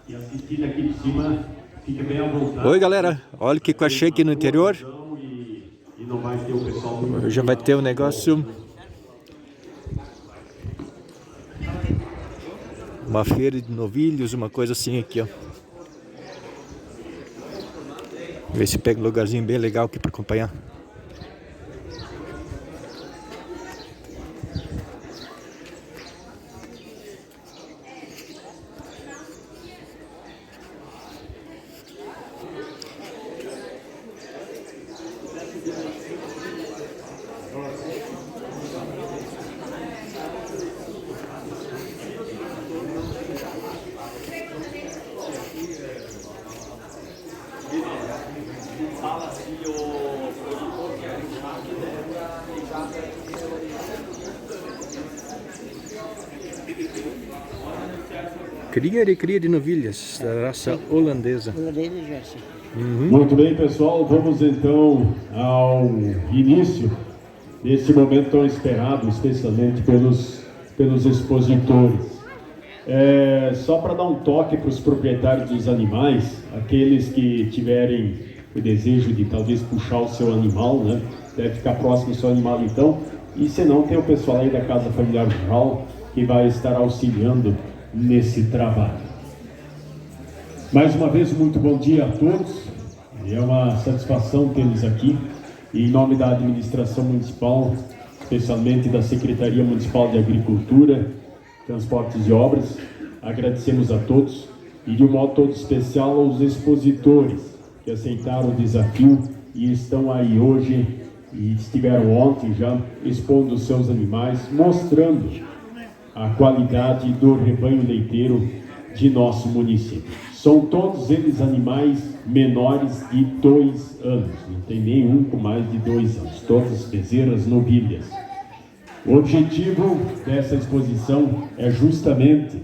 E assistindo aqui de cima, fica bem à vontade. Oi galera, olha o que eu achei aqui no interior. E não vai ter o pessoal do... Já vai ter um negócio, uma feira de novilhos, uma coisa assim aqui, ó. Ver se pega um lugarzinho bem legal aqui para acompanhar. Cria de novilhas da raça holandesa. Muito bem, pessoal, vamos então ao início desse momento tão esperado, especialmente pelos expositores. Só para dar um toque para os proprietários dos animais, aqueles que tiverem o desejo de talvez puxar o seu animal, né? Deve ficar próximo do seu animal então, e se não, tem o pessoal aí da Casa Familiar Rural que vai estar auxiliando nesse trabalho. Mais uma vez, muito bom dia a todos. É uma satisfação tê-los aqui. E em nome da administração municipal, especialmente da Secretaria Municipal de Agricultura, Transportes e Obras, agradecemos a todos e de um modo todo especial aos expositores que aceitaram o desafio e estão aí hoje e estiveram ontem já expondo os seus animais, mostrando a qualidade do rebanho leiteiro de nosso município. São todos eles animais menores de 2 anos, não tem nenhum com mais de 2 anos, todas bezerras novilhas. O objetivo dessa exposição é justamente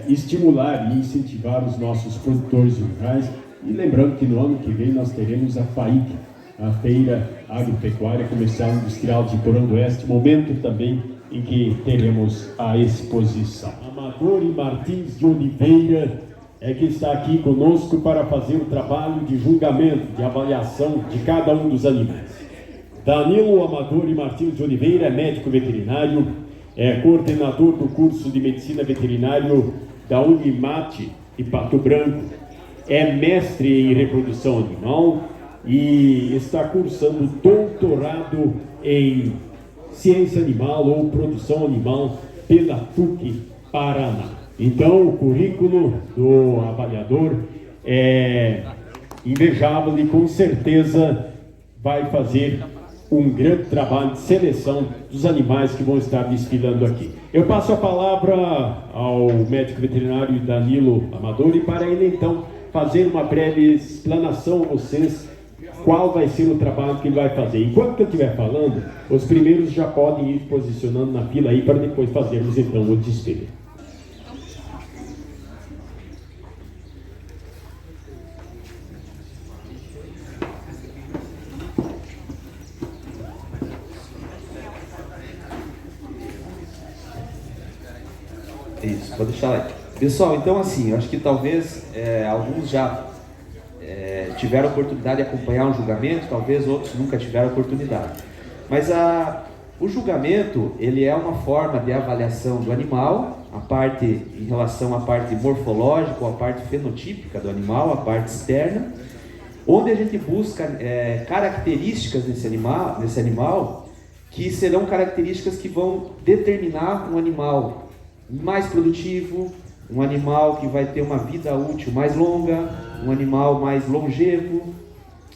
estimular e incentivar os nossos produtores rurais, e lembrando que no ano que vem nós teremos a FAIC, a Feira Agropecuária Comercial Industrial de Porão do Oeste, momento também em que teremos a exposição. Amador e Martins de Oliveira que está aqui conosco para fazer o trabalho de julgamento, de avaliação de cada um dos animais. Danilo Amador e Martins de Oliveira é médico veterinário, é coordenador do curso de medicina veterinário da Unimate de Pato Branco, é mestre em reprodução animal e está cursando doutorado em ciência animal ou produção animal pela PUC Paraná. Então, o currículo do avaliador é invejável e com certeza vai fazer um grande trabalho de seleção dos animais que vão estar desfilando aqui. Eu passo a palavra ao médico veterinário Danilo Amador e para ele então fazer uma breve explanação a vocês qual vai ser o trabalho que ele vai fazer. Enquanto que eu estiver falando, os primeiros já podem ir posicionando na fila aí para depois fazermos então o desfile. Isso, pode deixar lá. Pessoal, então assim, eu acho que talvez alguns já tiveram a oportunidade de acompanhar um julgamento, talvez outros nunca tiveram a oportunidade. Mas o julgamento, ele é uma forma de avaliação do animal, a parte em relação à parte morfológica, ou a parte fenotípica do animal, a parte externa, onde a gente busca características desse animal que serão características que vão determinar um animal mais produtivo, um animal que vai ter uma vida útil mais longa, um animal mais longevo,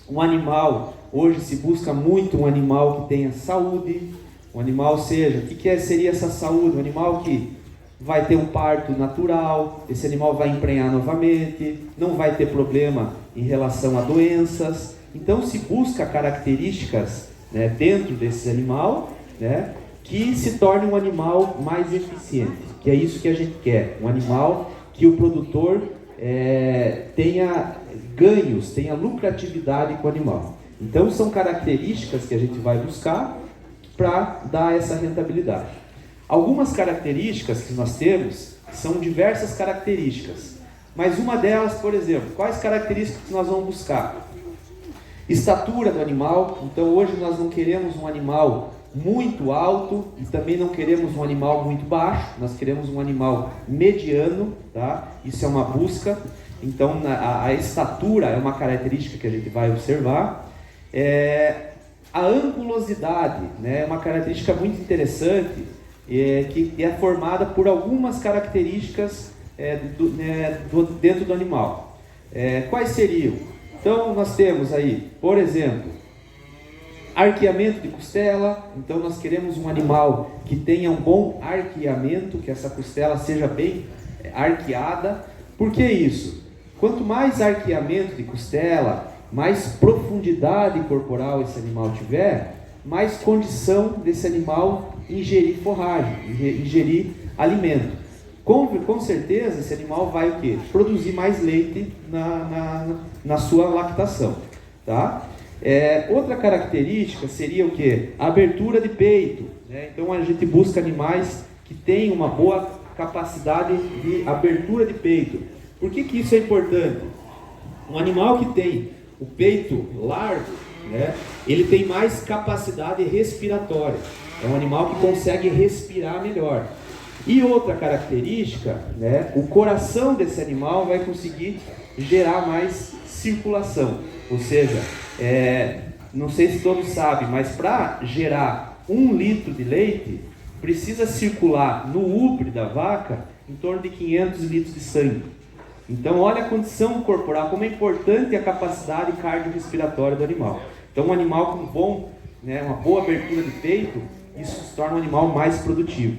um animal, hoje se busca muito um animal que tenha saúde, um animal seja, o que seria essa saúde? Um animal que vai ter um parto natural, esse animal vai emprenhar novamente, não vai ter problema em relação a doenças. Então se busca características, né, dentro desse animal, né, que se torne um animal mais eficiente, que é isso que a gente quer, um animal que o produtor tenha ganhos, tenha lucratividade com o animal. Então são características que a gente vai buscar para dar essa rentabilidade. Algumas características que nós temos são diversas características. Mas uma delas, por exemplo, quais características nós vamos buscar? Estatura do animal. Então hoje nós não queremos um animal muito alto e também não queremos um animal muito baixo, nós queremos um animal mediano, tá? Isso é uma busca. Então a estatura é uma característica que a gente vai observar. A angulosidade, né, é uma característica muito interessante, que é formada por algumas características dentro do animal. Quais seriam? Então nós temos aí, por exemplo, arqueamento de costela. Então nós queremos um animal que tenha um bom arqueamento, que essa costela seja bem arqueada. Por que isso? Quanto mais arqueamento de costela, mais profundidade corporal esse animal tiver, mais condição desse animal ingerir forragem, ingerir alimento. Com certeza esse animal vai o quê? Produzir mais leite na sua lactação, tá? Outra característica seria o quê? A abertura de peito, né? Então a gente busca animais que tenham uma boa capacidade de abertura de peito. Por que isso é importante? Um animal que tem o peito largo, né, ele tem mais capacidade respiratória. É um animal que consegue respirar melhor. E outra característica, né, o coração desse animal vai conseguir gerar mais circulação. Ou seja, não sei se todos sabem, mas para gerar 1 litro de leite, precisa circular no úbere da vaca em torno de 500 litros de sangue. Então olha a condição corporal, como é importante a capacidade cardiorrespiratória do animal. Então um animal com uma boa abertura de peito, isso se torna um animal mais produtivo.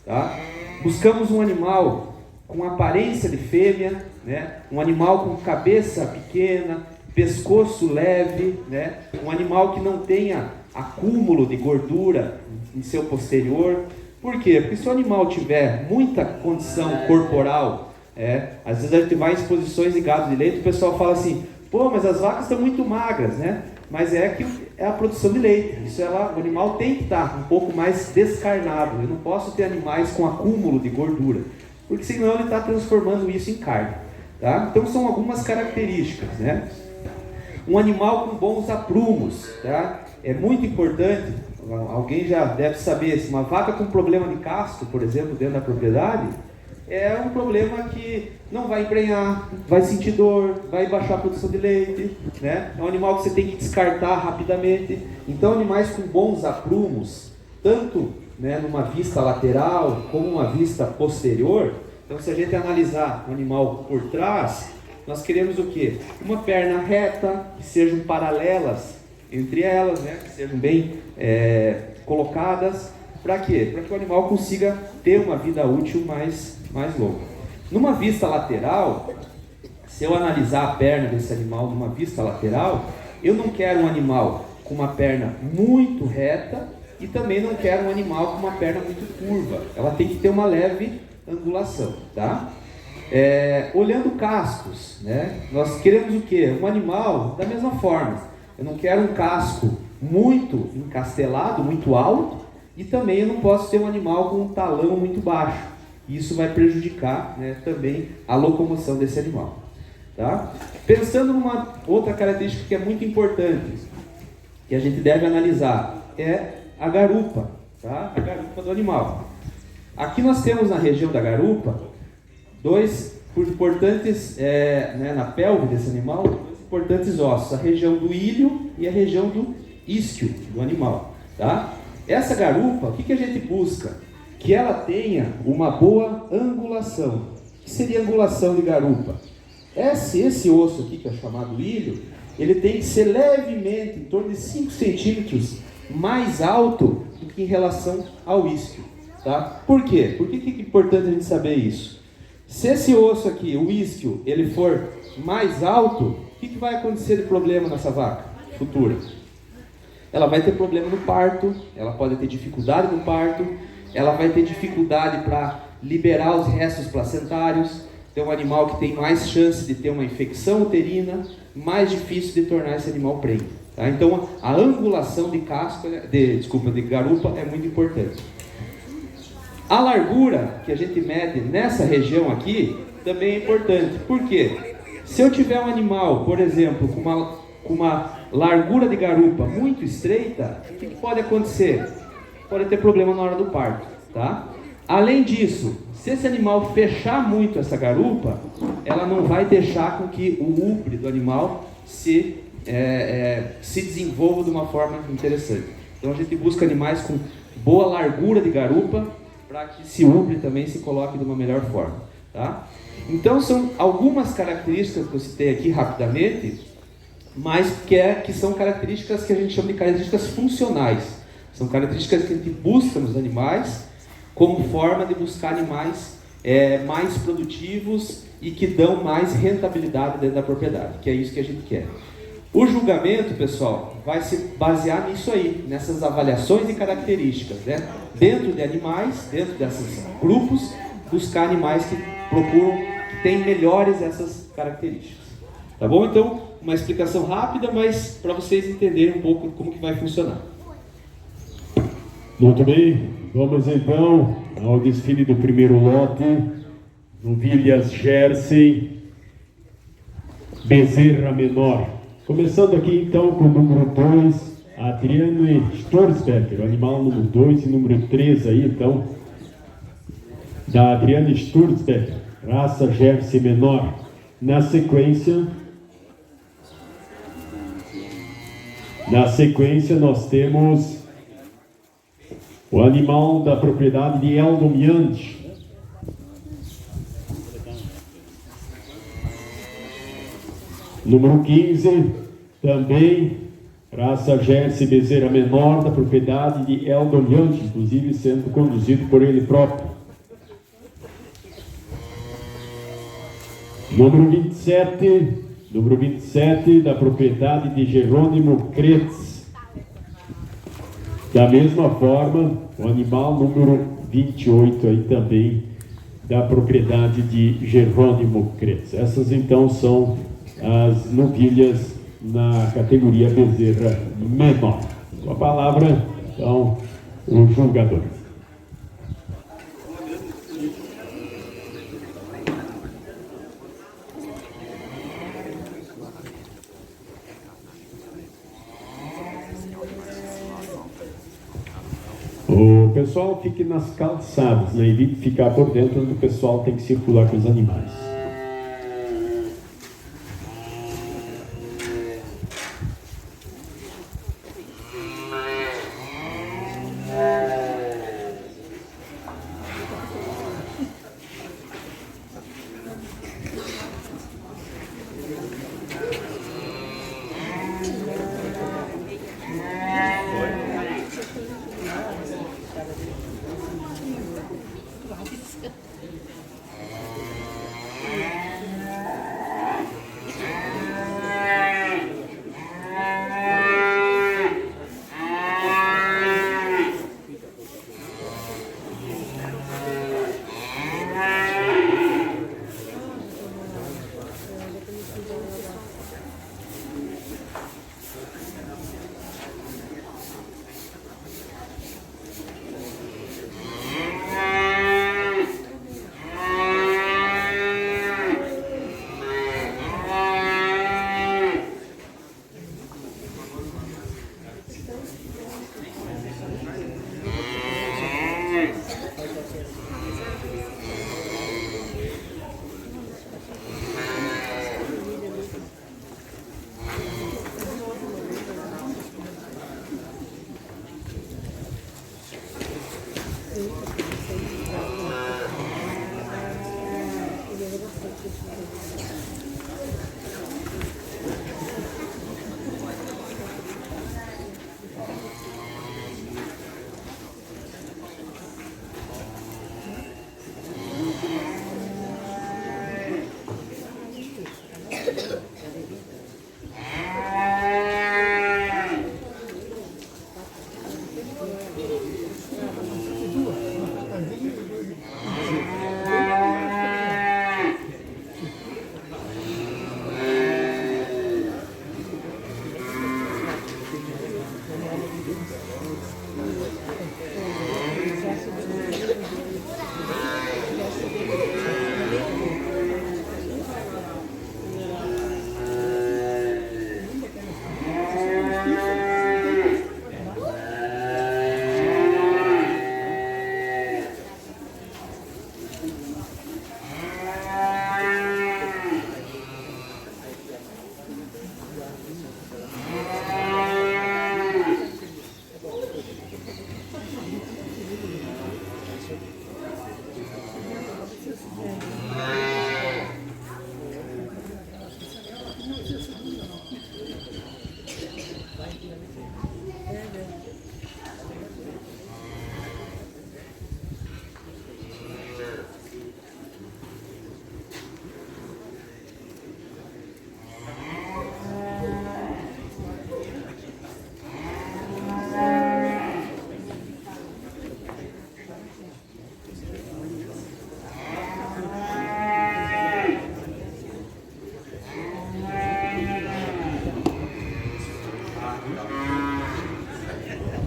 Tá? Buscamos um animal com aparência de fêmea, né? Um animal com cabeça pequena, pescoço leve, né? Um animal que não tenha acúmulo de gordura em seu posterior. Por quê? Porque se o animal tiver muita condição corporal, às vezes a gente vai em exposições de gado de leite, o pessoal fala assim, pô, mas as vacas estão muito magras, né? Mas é a produção de leite. O animal tem que estar um pouco mais descarnado. Eu não posso ter animais com acúmulo de gordura, porque senão ele está transformando isso em carne. Tá? Então são algumas características, né? Um animal com bons aprumos, tá? É muito importante. Alguém já deve saber, se uma vaca com problema de casco, por exemplo, dentro da propriedade, é um problema que não vai emprenhar, vai sentir dor, vai baixar a produção de leite, né? É um animal que você tem que descartar rapidamente. Então animais com bons aprumos, tanto, né, numa vista lateral como uma vista posterior. Então se a gente analisar o animal por trás, nós queremos o quê? Uma perna reta, que sejam paralelas entre elas, né? Que sejam bem colocadas. Para quê? Para que o animal consiga ter uma vida útil mais longa. Numa vista lateral, se eu analisar a perna desse animal numa vista lateral, eu não quero um animal com uma perna muito reta e também não quero um animal com uma perna muito curva. Ela tem que ter uma leve angulação, tá? Olhando cascos, né? Nós queremos o quê? Um animal da mesma forma. Eu não quero um casco muito encastelado, muito alto, e também eu não posso ter um animal com um talão muito baixo. Isso vai prejudicar, né, também a locomoção desse animal. Tá? Pensando numa outra característica que é muito importante, que a gente deve analisar, é a garupa, tá? A garupa do animal. Aqui nós temos na região da garupa dois importantes, na pelve desse animal, dois importantes ossos, a região do ilho e a região do isquio do animal. Tá? Essa garupa, o que a gente busca? Que ela tenha uma boa angulação. O que seria angulação de garupa? Esse osso aqui, que é chamado ilho, ele tem que ser levemente, em torno de 5 centímetros, mais alto do que em relação ao isquio. Tá? Por quê? Por que é importante a gente saber isso? Se esse osso aqui, o isquio, ele for mais alto, o que vai acontecer de problema nessa vaca futura? Ela vai ter problema no parto, ela pode ter dificuldade no parto, ela vai ter dificuldade para liberar os restos placentários. Então, um animal que tem mais chance de ter uma infecção uterina, mais difícil de tornar esse animal prenhe. Tá? Então, a angulação de garupa é muito importante. A largura que a gente mede nessa região aqui também é importante. Por quê? Se eu tiver um animal, por exemplo, com uma largura de garupa muito estreita, o que pode acontecer? Pode ter problema na hora do parto, tá? Além disso, se esse animal fechar muito essa garupa, ela não vai deixar com que o úbre do animal se desenvolva de uma forma interessante. Então a gente busca animais com boa largura de garupa para que esse úbre também se coloque de uma melhor forma, tá? Então são algumas características que eu citei aqui rapidamente, mas que são características que a gente chama de características funcionais. São características que a gente busca nos animais como forma de buscar animais mais produtivos e que dão mais rentabilidade dentro da propriedade, que é isso que a gente quer. O julgamento, pessoal, vai se basear nisso aí, nessas avaliações de características, né? Dentro de animais, dentro desses grupos, buscar animais que procuram, que têm melhores essas características. Tá bom? Então, uma explicação rápida, mas para vocês entenderem um pouco como que vai funcionar. Muito bem, vamos então ao desfile do primeiro lote, novilhas Jersey, Bezerra Menor. Começando aqui então com o número 2, Adriane Storsberger, o animal número 2 e número 3 aí então, da Adriane Storsberger, raça Jersey Menor. Na sequência nós temos o animal da propriedade de Eldon Yand. Número 15, também raça Jersey Bezerra Menor, da propriedade de Eldon Yand, inclusive sendo conduzido por ele próprio. Número 27, da propriedade de Jerônimo Kretz. Da mesma forma, o animal número 28 aí também da propriedade de Jerônimo Kretz. Essas então são as novilhas na categoria Bezerra Menor. Com a palavra, então, o julgador. O pessoal fique nas calçadas, né? Evite ficar por dentro onde o pessoal tem que circular com os animais.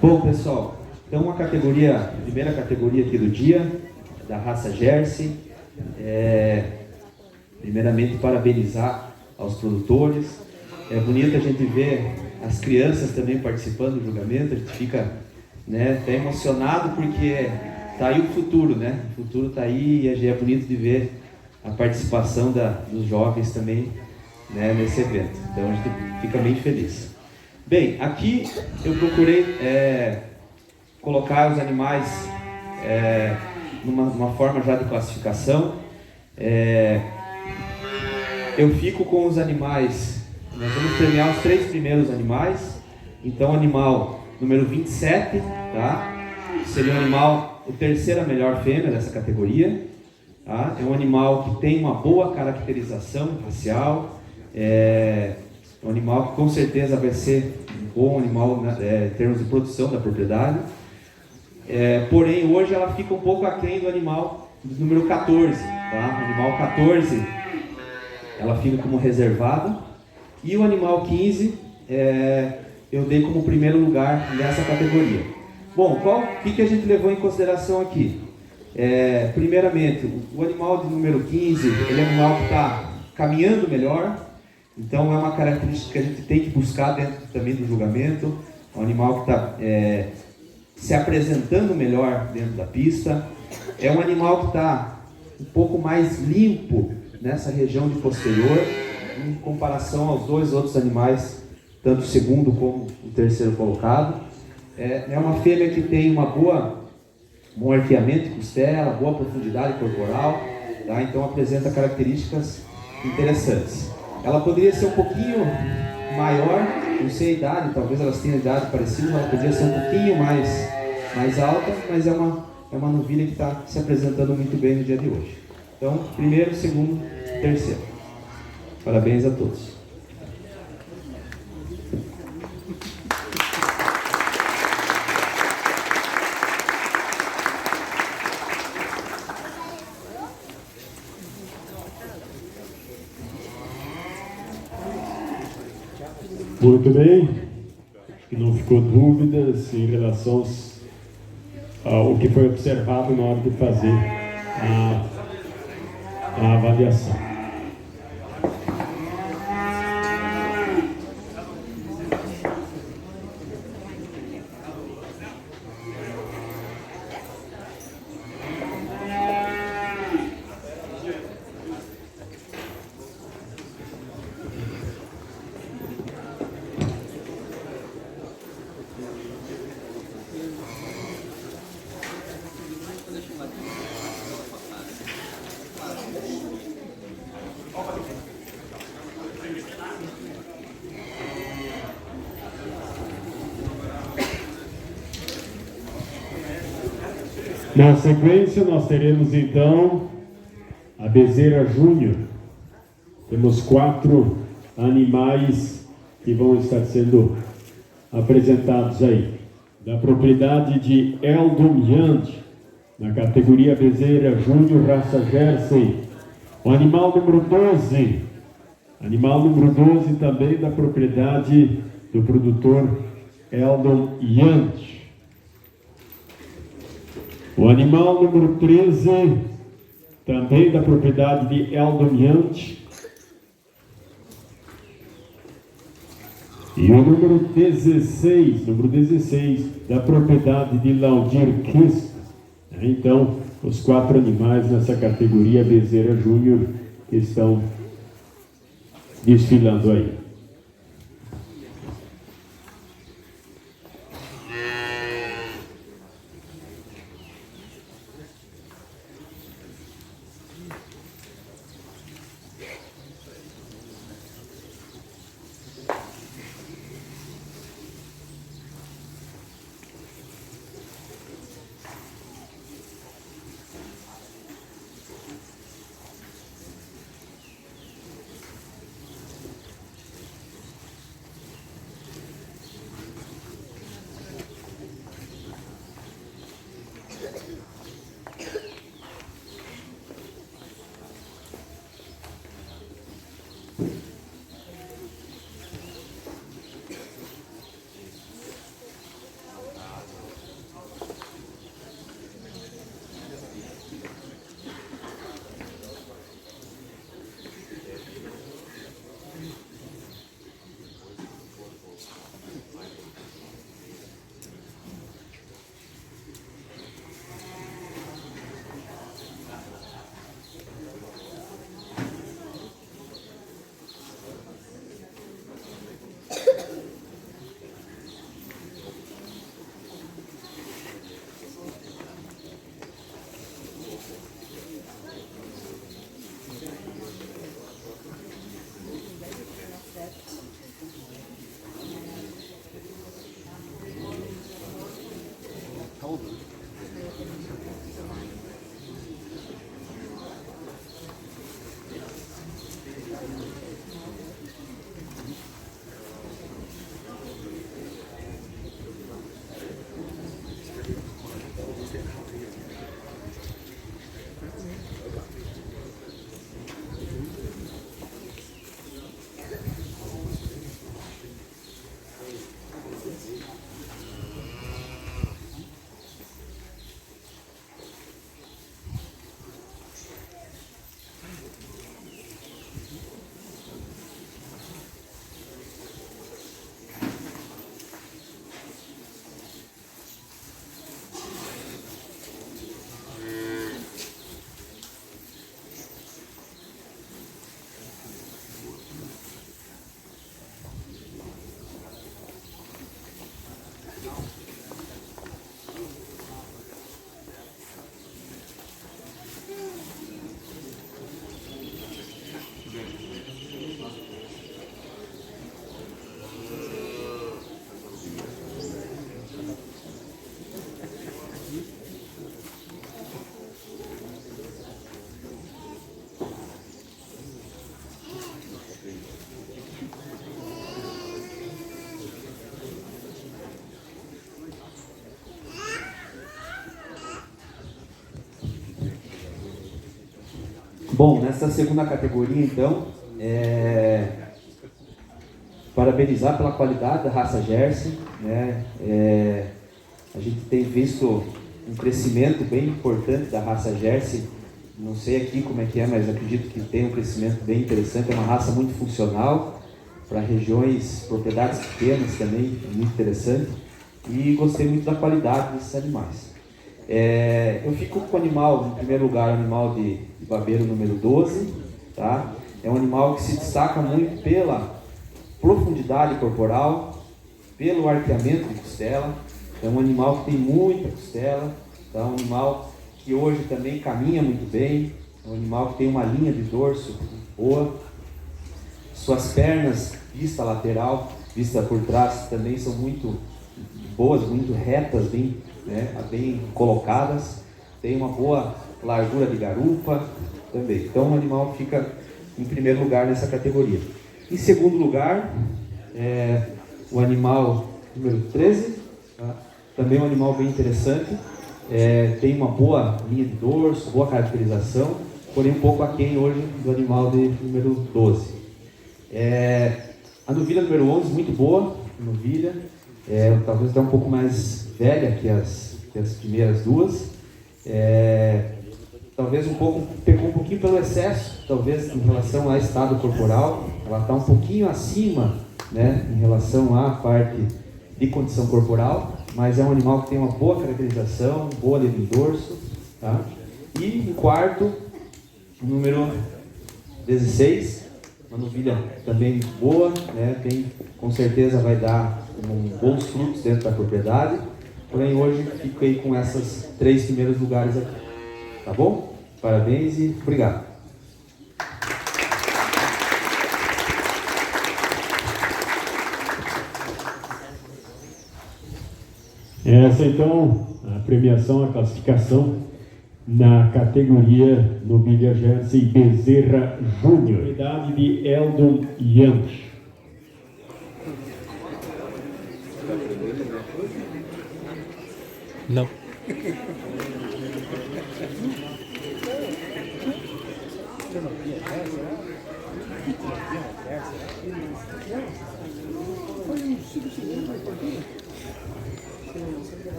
Bom, pessoal, então a primeira categoria aqui do dia, da raça Jersey. Primeiramente, parabenizar aos produtores. É bonito a gente ver as crianças também participando do julgamento. A gente fica, né, até emocionado, porque está aí o futuro, né? O futuro está aí e é bonito de ver a participação dos jovens também, né, nesse evento. Então a gente fica bem feliz. Bem, aqui eu procurei colocar os animais numa forma já de classificação. Eu fico com os animais, nós vamos premiar os 3 primeiros animais. Então, animal número 27, tá? Seria o terceira melhor fêmea dessa categoria. Tá? É um animal que tem uma boa caracterização racial. É um animal que com certeza vai ser um bom animal, né, em termos de produção da propriedade. Porém, hoje ela fica um pouco aquém do animal número 14. Tá? O animal 14, ela fica como reservada. E o animal 15, eu dei como primeiro lugar nessa categoria. Bom, o que a gente levou em consideração aqui? Primeiramente, o animal de número 15, ele é um animal que está caminhando melhor. Então é uma característica que a gente tem que buscar dentro também do julgamento. É um animal que está se apresentando melhor dentro da pista. É um animal que está um pouco mais limpo nessa região de posterior, em comparação aos 2 outros animais, tanto o segundo como o terceiro colocado. É uma fêmea que tem bom arqueamento de costela, boa profundidade corporal, tá? Então apresenta características interessantes. Ela poderia ser um pouquinho maior, não sei a idade, talvez elas tenham idade parecida, ela poderia ser um pouquinho mais alta, mas é uma novilha que está se apresentando muito bem no dia de hoje. Então, primeiro, segundo, terceiro. Parabéns a todos. Muito bem. Acho que não ficou dúvidas em relação ao que foi observado na hora de fazer a avaliação. Na sequência, nós teremos então a Bezerra Júnior. Temos 4 animais que vão estar sendo apresentados aí. Da propriedade de Eldon Yand, na categoria Bezerra Júnior, raça Jersey. O animal número 12. Animal número 12 também da propriedade do produtor Eldon Yand. O animal número 13, também da propriedade de Eldon Yand. E o número 16, da propriedade de Laudir Kiss. Então, os 4 animais nessa categoria Bezerra Júnior que estão desfilando aí. Bom, nessa segunda categoria, então, parabenizar pela qualidade da raça Jersey, né? A gente tem visto um crescimento bem importante da raça Jersey. Não sei aqui como é que é, mas acredito que tem um crescimento bem interessante. É uma raça muito funcional para regiões, propriedades pequenas também, muito interessante. E gostei muito da qualidade desses animais. Eu fico com o animal, em primeiro lugar, o animal de babeiro número 12. Tá? É um animal que se destaca muito pela profundidade corporal, pelo arqueamento de costela. É um animal que tem muita costela, tá? Um animal que hoje também caminha muito bem, é um animal que tem uma linha de dorso boa. Suas pernas, vista lateral, vista por trás, também são muito boas, muito retas, bem, né, bem colocadas. Tem uma boa largura de garupa também. Então o animal fica em primeiro lugar nessa categoria. Em segundo lugar, o animal número 13, tá? Também um animal bem interessante, tem uma boa linha de dorso, boa caracterização, porém um pouco aquém hoje do animal de número 12. A novilha número 11, muito boa, novilha, talvez até um pouco mais velha que as primeiras duas, talvez pecou um pouquinho pelo excesso, talvez em relação ao estado corporal, ela está um pouquinho acima, né, em relação à parte de condição corporal, mas é um animal que tem uma boa caracterização, boa linha de dorso, tá? E em quarto, número 16, uma novilha também boa, né? Com certeza vai dar bons frutos dentro da propriedade, porém hoje fiquei com essas 3 primeiros lugares aqui, tá bom? Parabéns e obrigado. Essa então, a premiação, a classificação na categoria Novilha Jersey Bezerra Júnior, idade de Eldon Yanch. Não.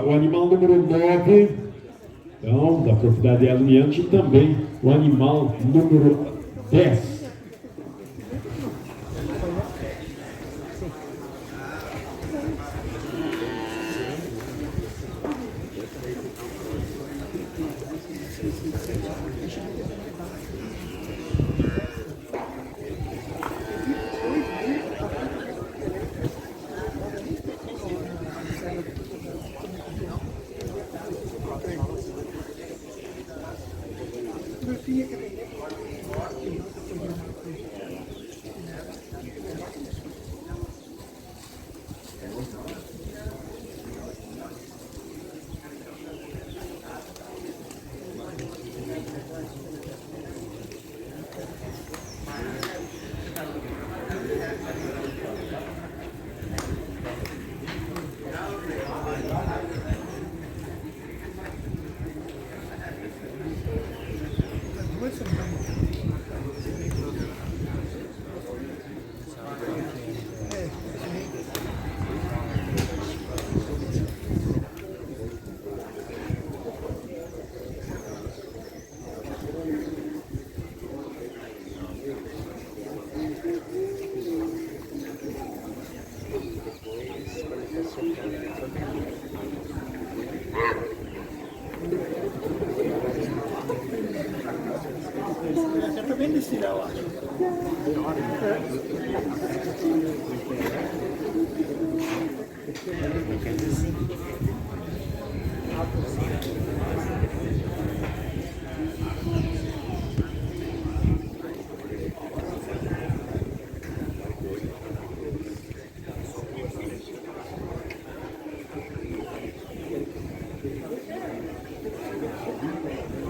O animal número 9, então, da propriedade Eldon Yanch, e também o animal número 10.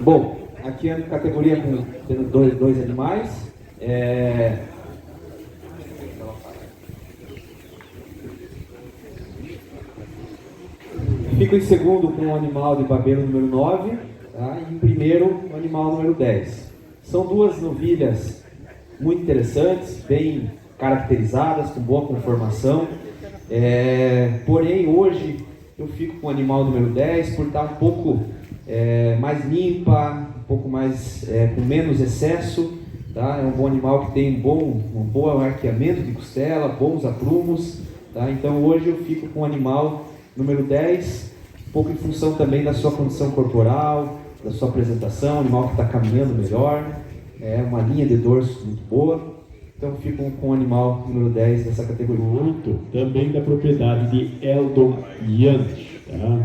Bom, aqui a categoria tendo dois animais. fico em segundo com o animal de Babeiro número 9, tá? E em primeiro o animal número 10. São duas novilhas muito interessantes, bem caracterizadas, com boa conformação. Porém, hoje eu fico com o animal número 10 por estar um pouco mais limpa, um pouco mais com menos excesso. Tá? É um bom animal que tem um bom arqueamento de costela, bons aprumos. Tá? Então hoje eu fico com o animal número 10, um pouco em função também da sua condição corporal, da sua apresentação, animal que está caminhando melhor, uma linha de dorso muito boa. Então fico com o animal número 10 dessa categoria. 8, também da propriedade de Eldon Yantes. Tá?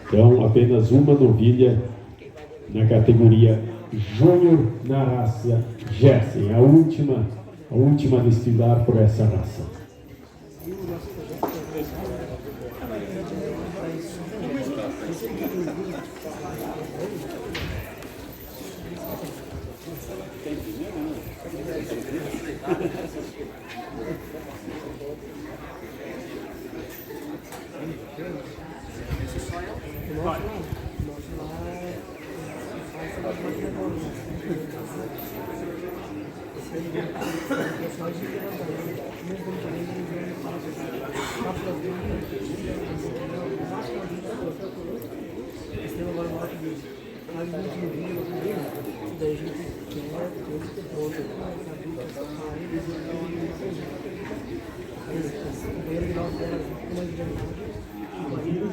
Então apenas uma novilha na categoria Júnior na raça Jersey, a última a desfilar por essa raça.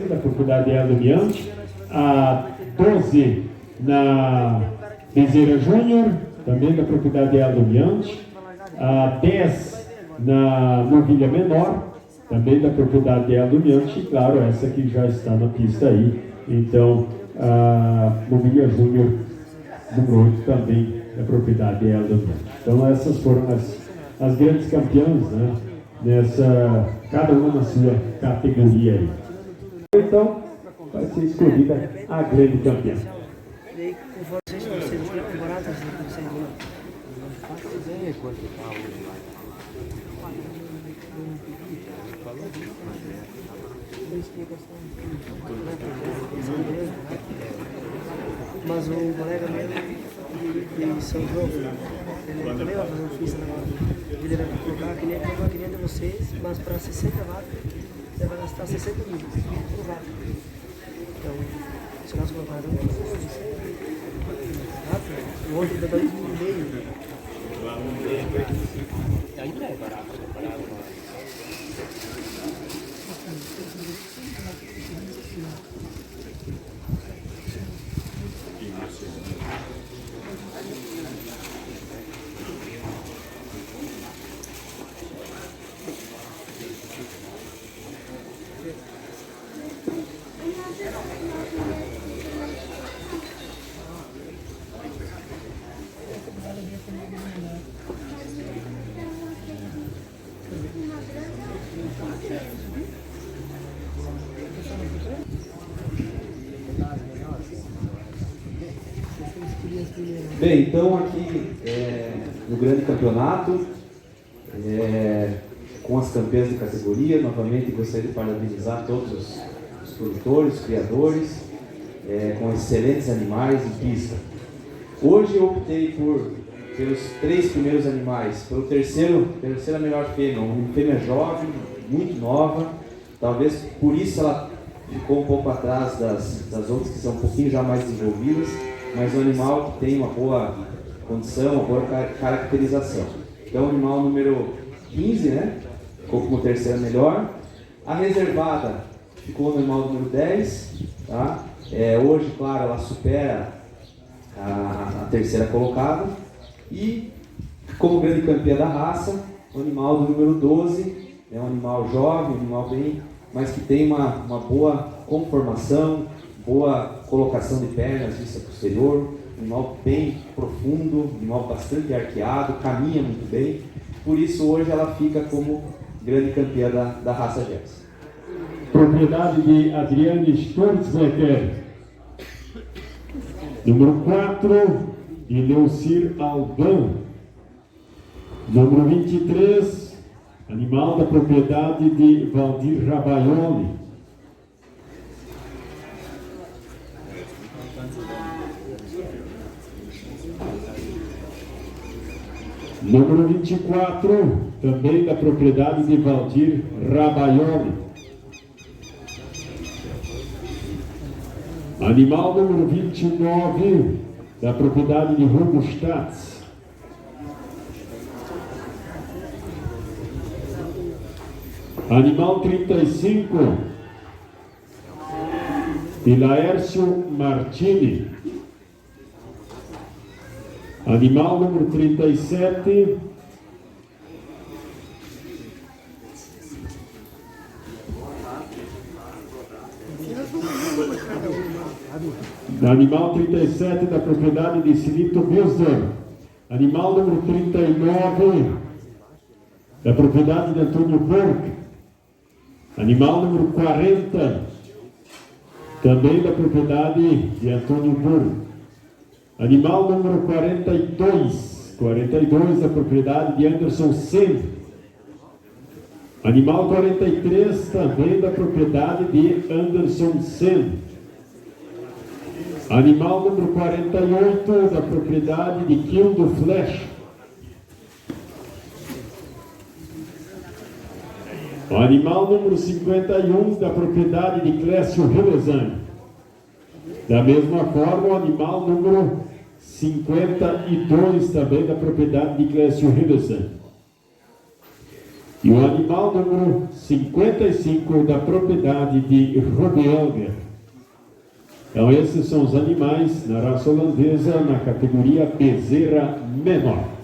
Da propriedade de Eldon Yantes, a 12 na Bezerra Júnior, também da propriedade de Eldon Yantes, a 10 na novilha menor, também da propriedade de Eldon Yantes, e claro, essa que já está na pista aí, então a novilha Júnior número 8 também da propriedade de Eldon Yantes. Então essas foram as grandes campeãs, né, cada uma na sua categoria aí. Então, vai ser escolhida a grande campeã. Mas o colega meu de São João, ele também vai fazer um ficha de liderança de colocar, que nem de vocês, mas para 60 vacas, você vai gastar 60 mil por vaca. Então, se nós colocarmos o outro dá 2,5 mil. Ainda é barato. Bem, então aqui no grande campeonato, com as campeãs de categoria, novamente gostaria de parabenizar todos os produtores, os criadores, com excelentes animais em pista. Hoje eu optei pelos 3 primeiros animais, pela terceira melhor fêmea, uma fêmea jovem, muito nova, talvez por isso ela ficou um pouco atrás das outras que são um pouquinho já mais desenvolvidas, mas um animal que tem uma boa condição, uma boa caracterização. Então o animal número 15, né, ficou como terceira melhor. A reservada ficou no animal número 10, tá? Hoje, claro, ela supera a terceira colocada. E como grande campeã da raça, o animal do número 12, é um animal jovem, um animal bem, mas que tem uma boa conformação, boa colocação de pernas, vista posterior, um animal bem profundo, um animal bastante arqueado, caminha muito bem. Por isso hoje ela fica como grande campeã da raça Jersey. Propriedade de Adriane Sturzlecker. Número 4, de Leucir Alban. Número 23, animal da propriedade de Valdir Rabaioli. Número 24, também da propriedade de Valdir Rabaioli. Animal número 29, da propriedade de Hugo Statz. Animal 35, de Laércio Martini. Animal número 37, animal 37 da propriedade de Silito Wilson. Animal número 39 da propriedade de Antônio Burke. Animal número 40 também da propriedade de Antônio Burke. Animal número 42 da propriedade de Anderson Sen. Animal 43 também da propriedade de Anderson Sen. Animal número 48 da propriedade de Kildo Flash. O animal número 51 da propriedade de Clécio Hillesang. Da mesma forma, o animal número 52 também da propriedade de Clécio Hillesang. E o animal número 55 da propriedade de Rodeelger. Então esses são os animais na raça holandesa na categoria bezerra menor.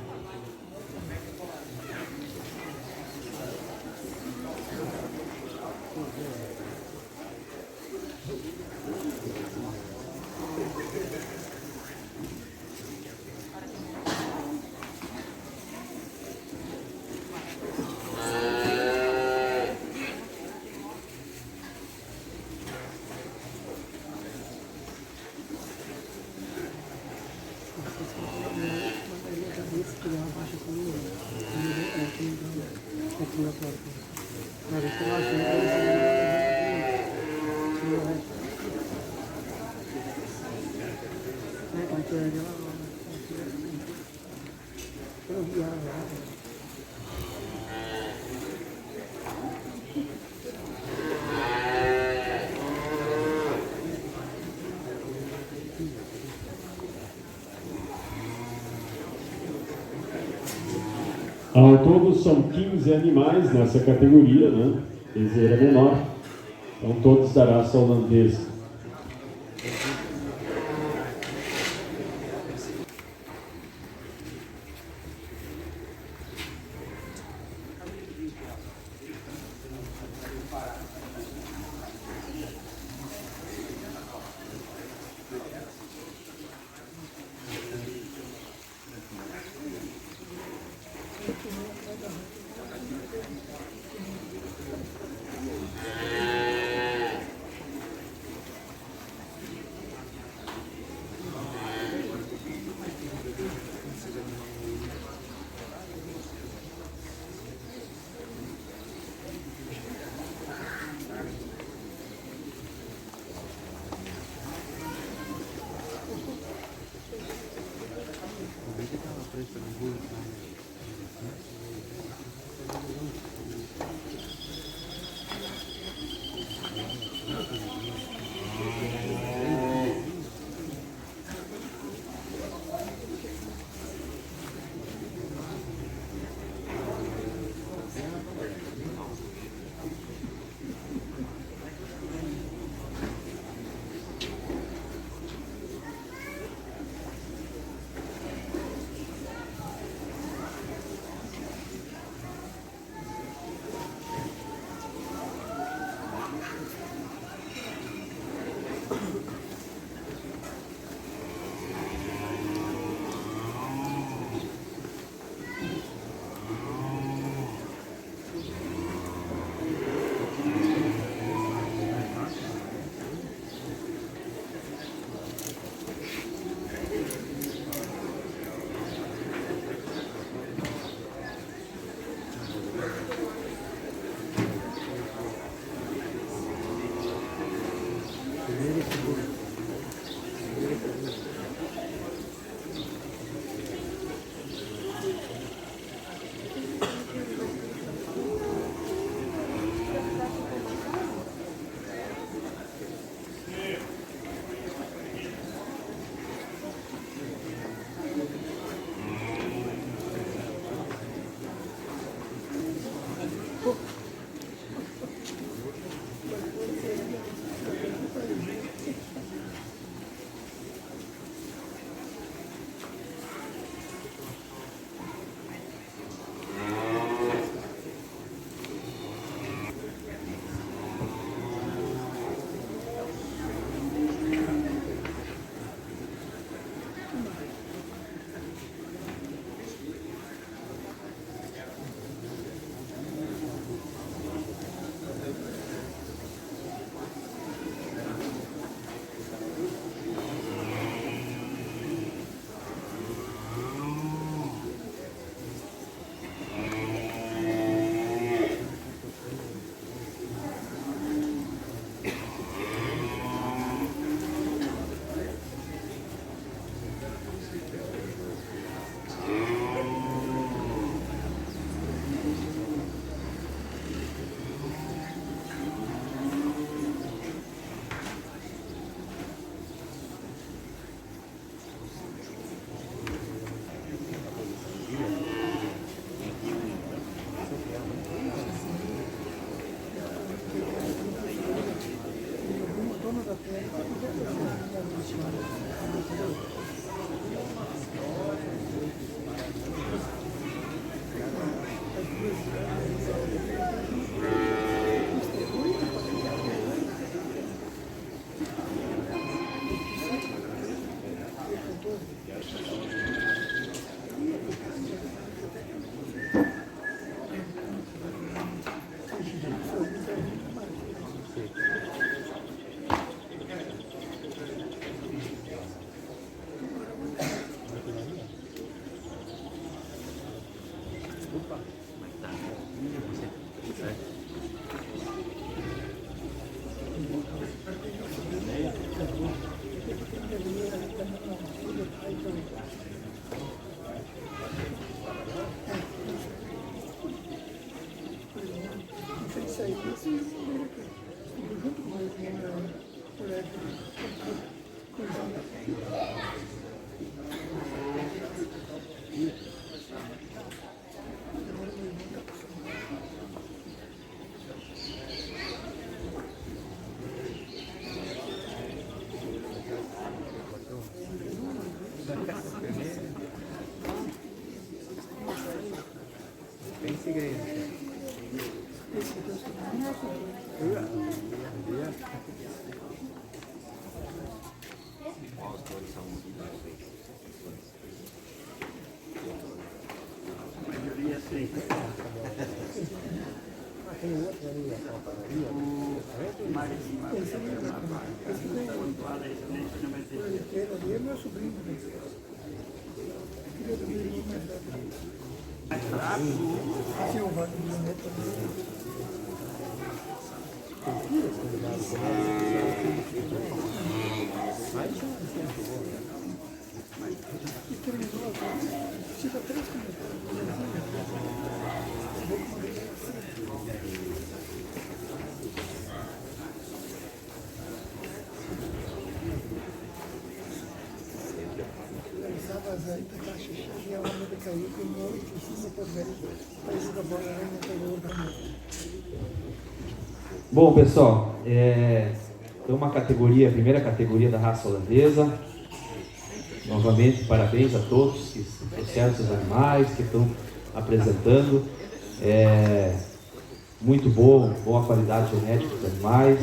Ao todo são 15 animais nessa categoria, né? Bezerra menor. Então todos da raça holandesa. Bom, pessoal, é uma categoria, a primeira categoria da raça holandesa. Novamente, parabéns a todos que trouxeram seus animais, que estão apresentando. Muito boa qualidade genética dos animais.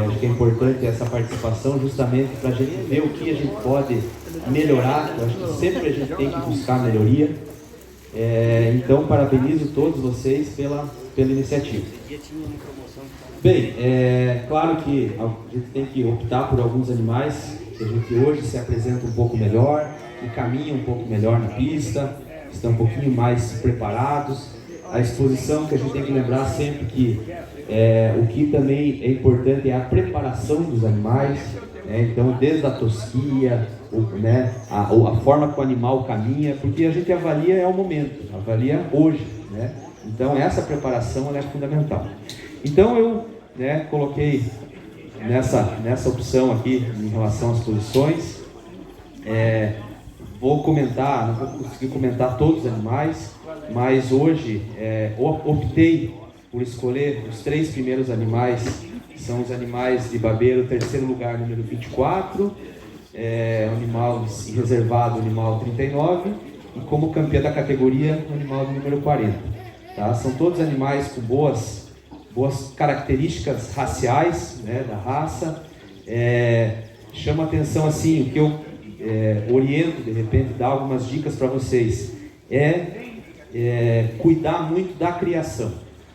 Acho que é importante essa participação justamente para a gente ver o que a gente pode melhorar. Eu acho que sempre a gente tem que buscar melhoria. Então, parabenizo todos vocês pela iniciativa. Bem, claro que a gente tem que optar por alguns animais que a gente hoje se apresenta um pouco melhor, que caminham um pouco melhor na pista, estão um pouquinho mais preparados. A exposição, que a gente tem que lembrar sempre que o que também é importante é a preparação dos animais, né? Então, desde a tosquia, a forma que o animal caminha, porque a gente avalia o momento, avalia hoje, né? Então, essa preparação ela é fundamental. Então, eu coloquei nessa opção aqui em relação às posições. Vou comentar, não vou conseguir comentar todos os animais, mas hoje optei por escolher os 3 primeiros animais, que são os animais de Babeiro, terceiro lugar, número 24, animal reservado, animal 39, e como campeã da categoria, o animal número 40. Tá? São todos animais com boas características raciais, né, da raça. Chama atenção assim, o que eu oriento, de repente, dar algumas dicas para vocês, cuidar muito da criação.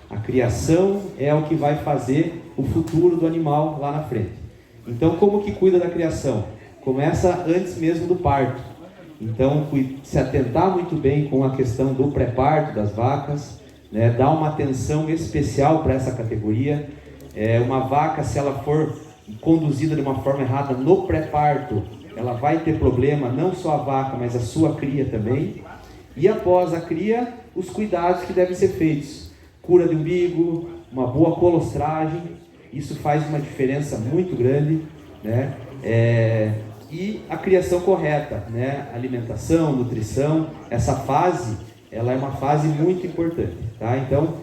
A criação é o que vai fazer o futuro do animal lá na frente. Então, como que cuida da criação? Começa antes mesmo do parto. Então, se atentar muito bem com a questão do pré-parto das vacas, né? Dar uma atenção especial para essa categoria. Uma vaca, se ela for conduzida de uma forma errada no pré-parto, ela vai ter problema, não só a vaca, mas a sua cria também. E após a cria, os cuidados que devem ser feitos. Cura de umbigo, uma boa colostragem, isso faz uma diferença muito grande, né? E a criação correta, né? Alimentação, nutrição, essa fase, ela é uma fase muito importante, tá? Então,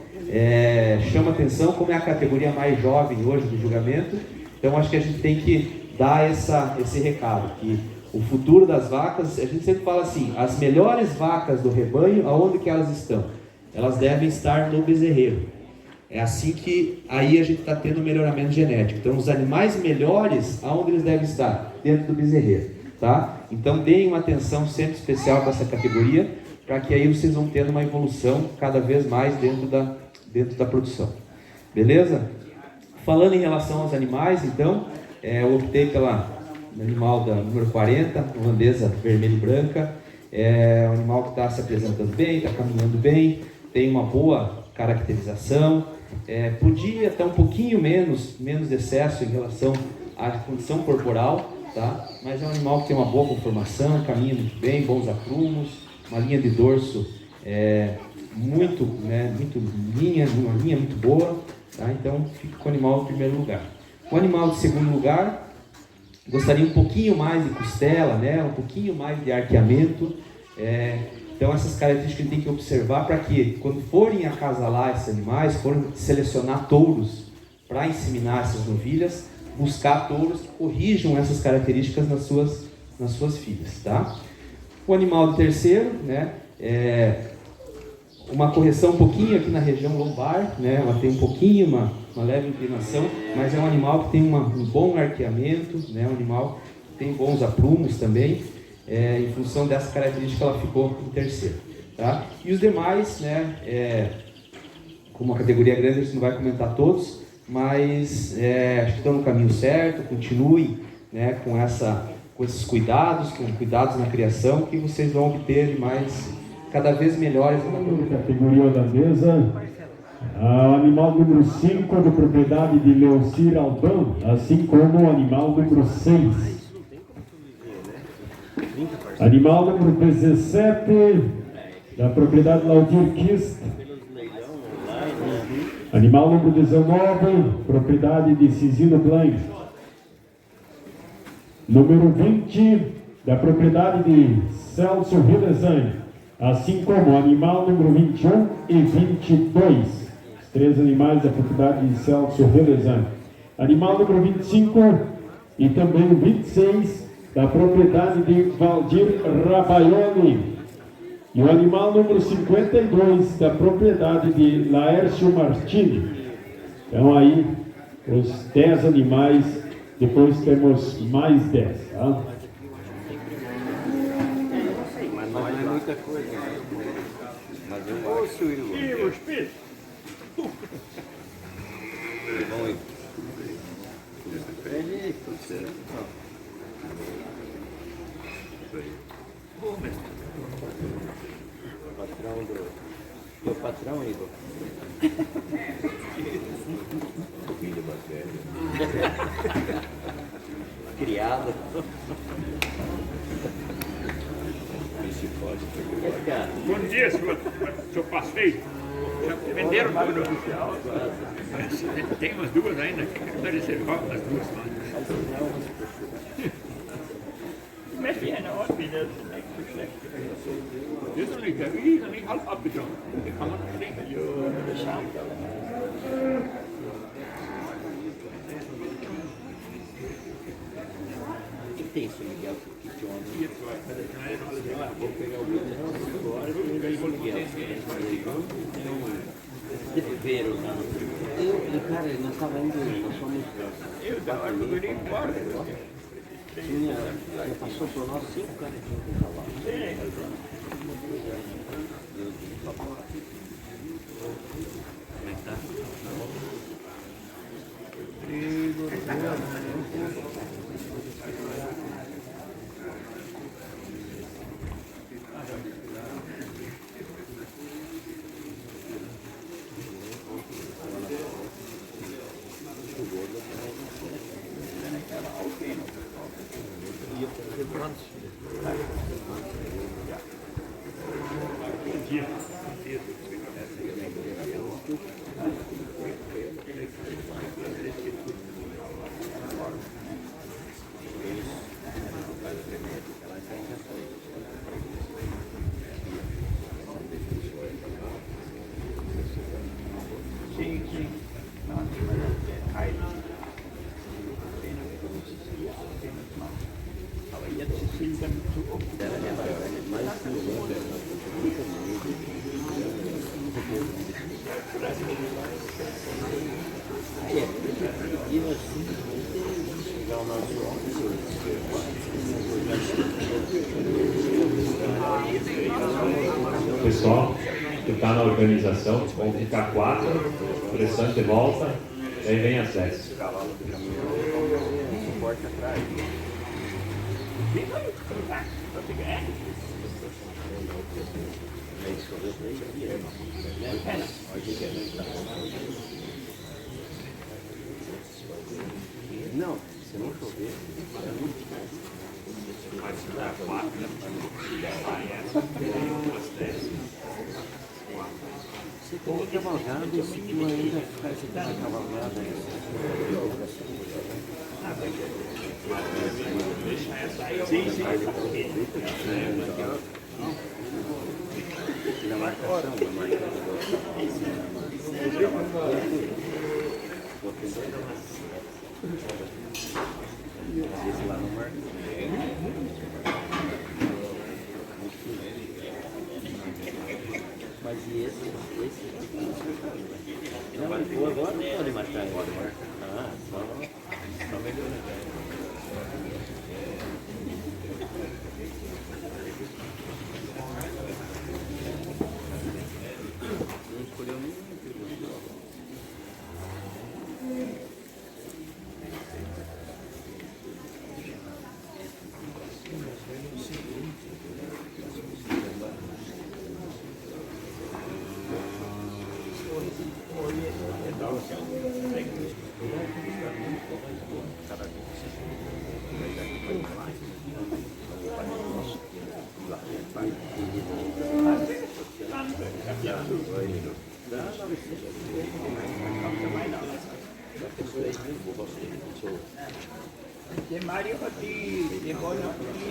chama atenção, como é a categoria mais jovem hoje do julgamento, Então acho que a gente tem que dar esse recado, que o futuro das vacas, a gente sempre fala assim, as melhores vacas do rebanho, aonde que elas estão? Elas devem estar no bezerreiro. É assim que aí a gente está tendo melhoramento genético. Então os animais melhores, aonde eles devem estar? Dentro do bezerreiro, tá? Então deem uma atenção sempre especial para essa categoria, para que aí vocês vão tendo uma evolução cada vez mais dentro da produção. Beleza? Falando em relação aos animais, então, eu optei pela animal da número 40, holandesa vermelha e branca. É um animal que está se apresentando bem, está caminhando bem, tem uma boa caracterização. Podia estar um pouquinho menos excesso em relação à condição corporal, tá? Mas é um animal que tem uma boa conformação, caminha muito bem, bons aprumos, uma linha de dorso muito linha, uma linha muito boa, tá? Então fica com o animal em primeiro lugar. O animal de segundo lugar, gostaria um pouquinho mais de costela, né? Um pouquinho mais de arqueamento. Então essas características a gente tem que observar para que, quando forem acasalar esses animais, forem selecionar touros para inseminar essas novilhas, buscar touros que corrijam essas características nas suas filhas, tá? O animal de terceiro, né? Uma correção um pouquinho aqui na região lombar, né? Ela tem um pouquinho, uma leve inclinação, mas é um animal que tem um bom arqueamento, né? Um animal que tem bons aprumos também. Em função dessa característica ela ficou em terceiro, tá? E os demais, né, como a categoria grande a gente não vai comentar todos, mas acho que estão no caminho certo. Continuem, né, com esses cuidados, na criação, que vocês vão obter animais cada vez melhores. Na categoria holandesa, o animal número 5 de propriedade de Leocir Albão, assim como o animal número 6. Animal número 17, da propriedade Laudir Kist. Animal número 19, propriedade de Cisino Blanc. Número 20, da propriedade de Celso Hildesheim. Assim como o animal número 21 e 22. Os 3 animais da propriedade de Celso Hildesheim. Animal número 25 e também o 26, da propriedade de Valdir Rabaioli. E o animal número 52, da propriedade de Laércio Martini. Então aí, os 10 animais, depois temos mais 10, tá? Mas não é muita coisa. Mas eu ouço o espírito. Meu patrão, Igor. Filho mais velho. Criado. Bom dia, seu passeio. Já venderam tudo. Tem umas duas ainda. Quero dar esse copo das duas. Mächtig eine Ort wie das nächste schlecht. Das ist noch nicht halb abgetan. Den kann man noch trinken. Ja, das ist schade. O que tem isso, Miguel? Que de onde? Vou pegar o vídeo agora e vou pegar o Miguel. De viveiro, né? Cara, ele não estava indo, nós fomos. Eu da hora que eu virei embora. Já passou por nós 5 canetinhos de cavalo. Como é que tá? viel damit zu oft. O pessoal que está na organização vão ficar 4, o restante volta, e aí vem a 7. Não, se não chover, você tem cavalgada, se tu ainda faz essa cavalgada na marcação, esse lá não marca. Mas e esse? Não marcou agora? Não pode marcar. Pode marcar. Ah, só melhorando. Não escolheu nenhum. Der Mario hat die Rolle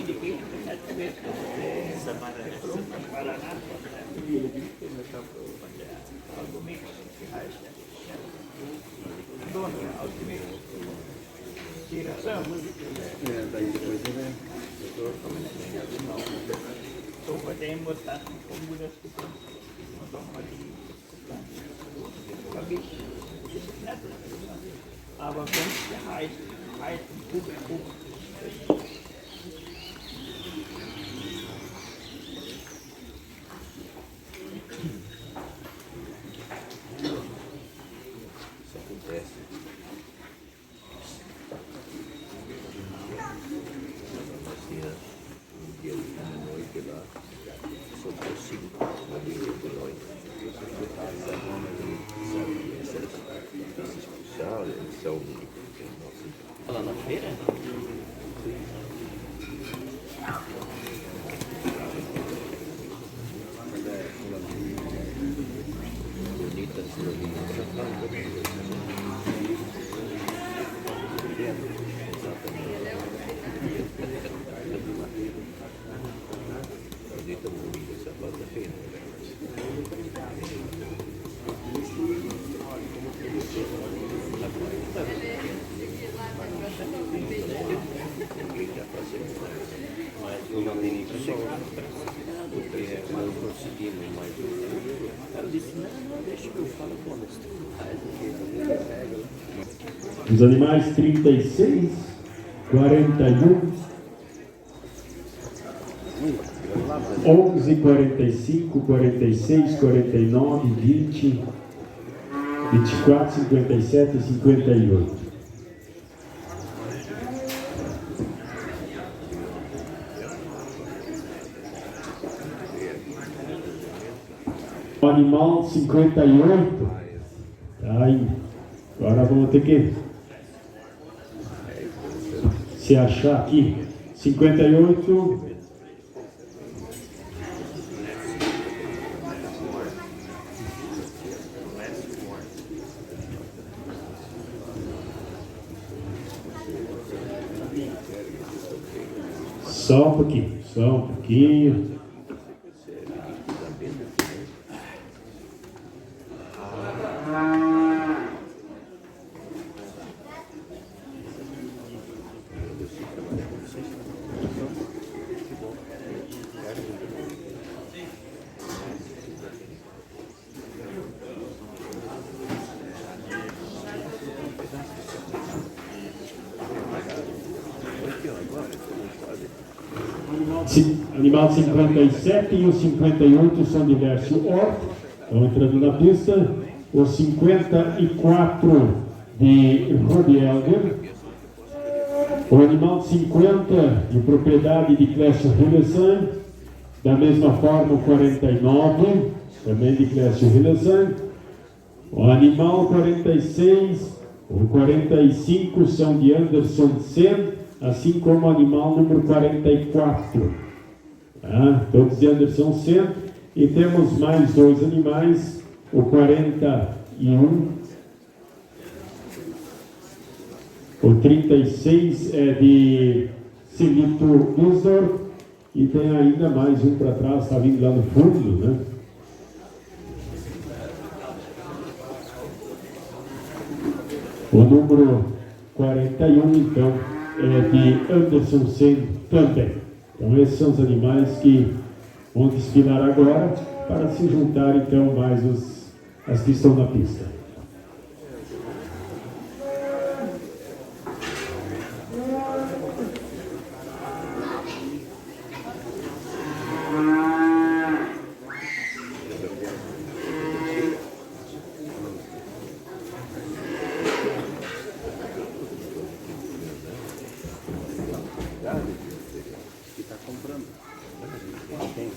die Gegner gewesen. Paraná. Argumento que heißt. Dona, tiração. Daí depois ele So podemos botar como das coisas. Aber wenn es heißt Publikum. isso acontece. Um dia de noite lá, só consigo de noite. Eles são lá na feira? Bonita essa banda feira. Mas eu não tenho nem sol, porque não conseguimos mais. Ela disse, não, deixa que eu falo com Os animais 36, 41, 11, 45, 46, 49, 20, 24, 57 e 58. O animal 58. Aí, agora vamos ter que se achar aqui. 58. Só um pouquinho, só um pouquinho. Animal 57 e o 58 são de Lércio Hort, estão entrando na pista. O 54 de Robbie Elger. O animal 50 de propriedade de Clécio Hillesan. Da mesma forma o 49, também de Clécio Hillesan. O animal 46, o 45 são de Anderson Sen, assim como o animal número 44. Todos de Anderson Sen. E temos mais dois animais, o 41, o 36 é de Celito Dusdorf, e tem ainda mais um para trás, está vindo lá no fundo, né? O número 41, então, é de Anderson Sen também. Então, esses são os animais que vão desfilar agora para se juntar, então, mais as que estão na pista. Que está comprando. Tem.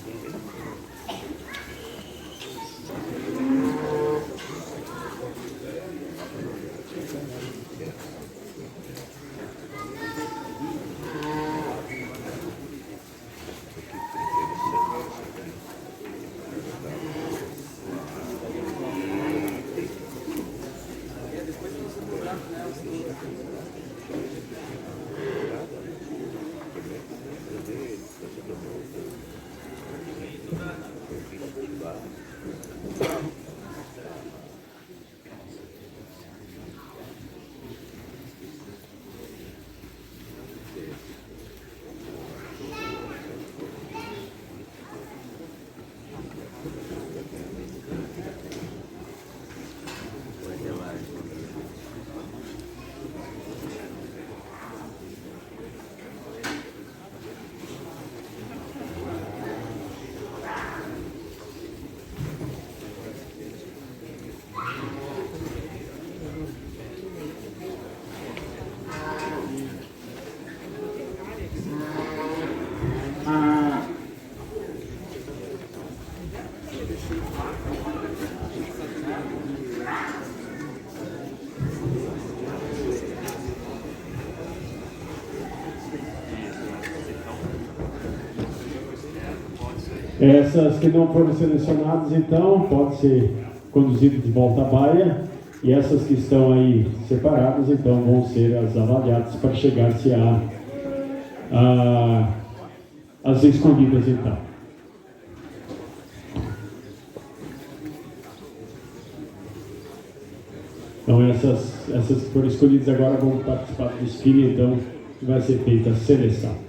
Essas que não foram selecionadas, então, podem ser conduzidas de volta à baia, e essas que estão aí separadas, então, vão ser as avaliadas para chegar-se às escolhidas, então. Então, essas que foram escolhidas agora vão participar do desfile, então, vai ser feita a seleção.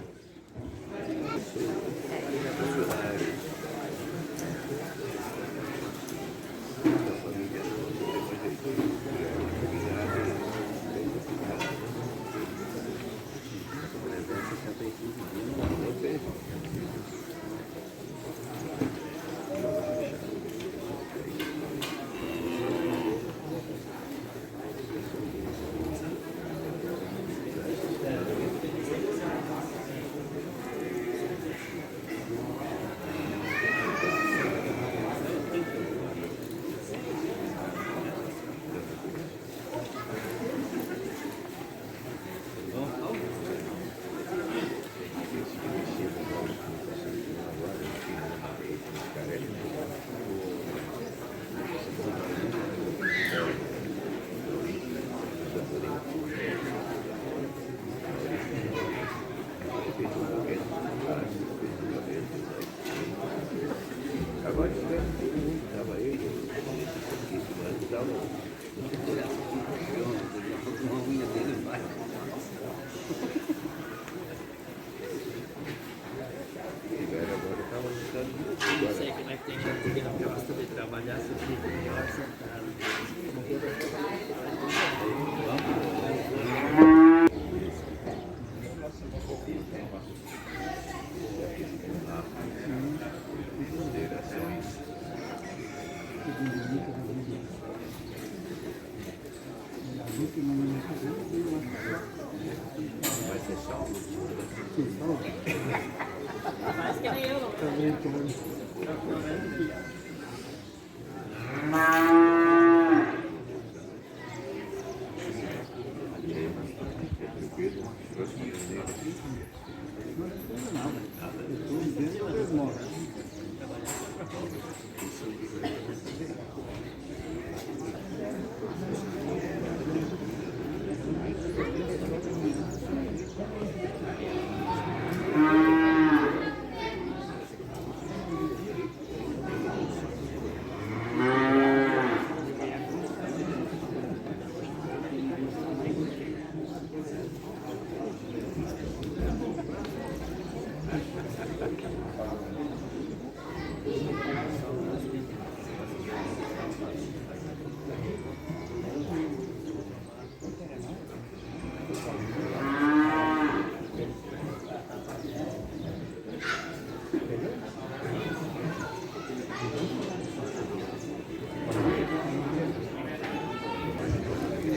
Não sei como é que tem gente que não gosta de trabalhar, se fica melhor sentado.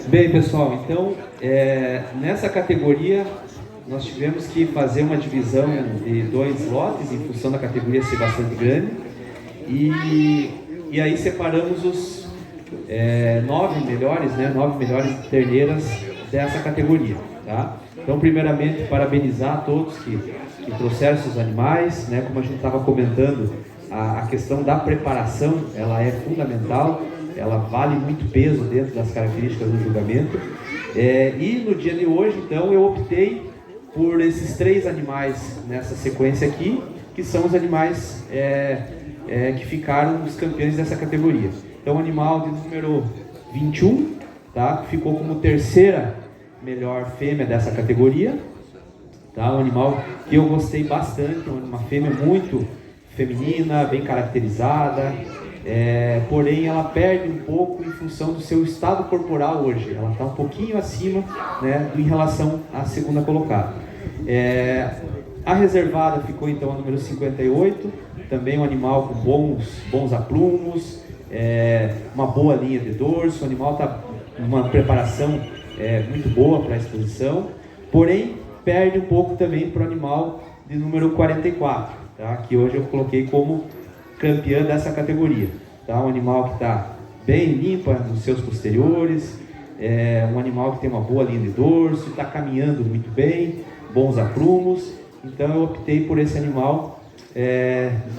Bem, pessoal, então, nessa categoria nós tivemos que fazer uma divisão de 2 lotes, em função da categoria ser bastante grande, e aí separamos os 9 melhores, né, 9 melhores terneiras dessa categoria, tá? Então, primeiramente, parabenizar a todos que trouxeram seus animais, né, como a gente estava comentando, a questão da preparação, ela é fundamental, ela vale muito peso dentro das características do julgamento. E no dia de hoje, então, eu optei por esses 3 animais nessa sequência aqui, que são os animais que ficaram os campeões dessa categoria. Então, o animal de número 21, tá? Ficou como 3ª melhor fêmea dessa categoria, tá? Um animal que eu gostei bastante, uma fêmea muito feminina, bem caracterizada, porém ela perde um pouco em função do seu estado corporal hoje. Ela está um pouquinho acima, né, em relação à segunda colocada. A reservada ficou então a número 58, também um animal com bons aprumos, uma boa linha de dorso. O animal está uma preparação muito boa para a exposição, porém perde um pouco também para o animal de número 44, tá? Que hoje eu coloquei como campeã dessa categoria, tá? Um animal que está bem limpa nos seus posteriores, um animal que tem uma boa linha de dorso, está caminhando muito bem, bons aprumos. Então eu optei por esse animal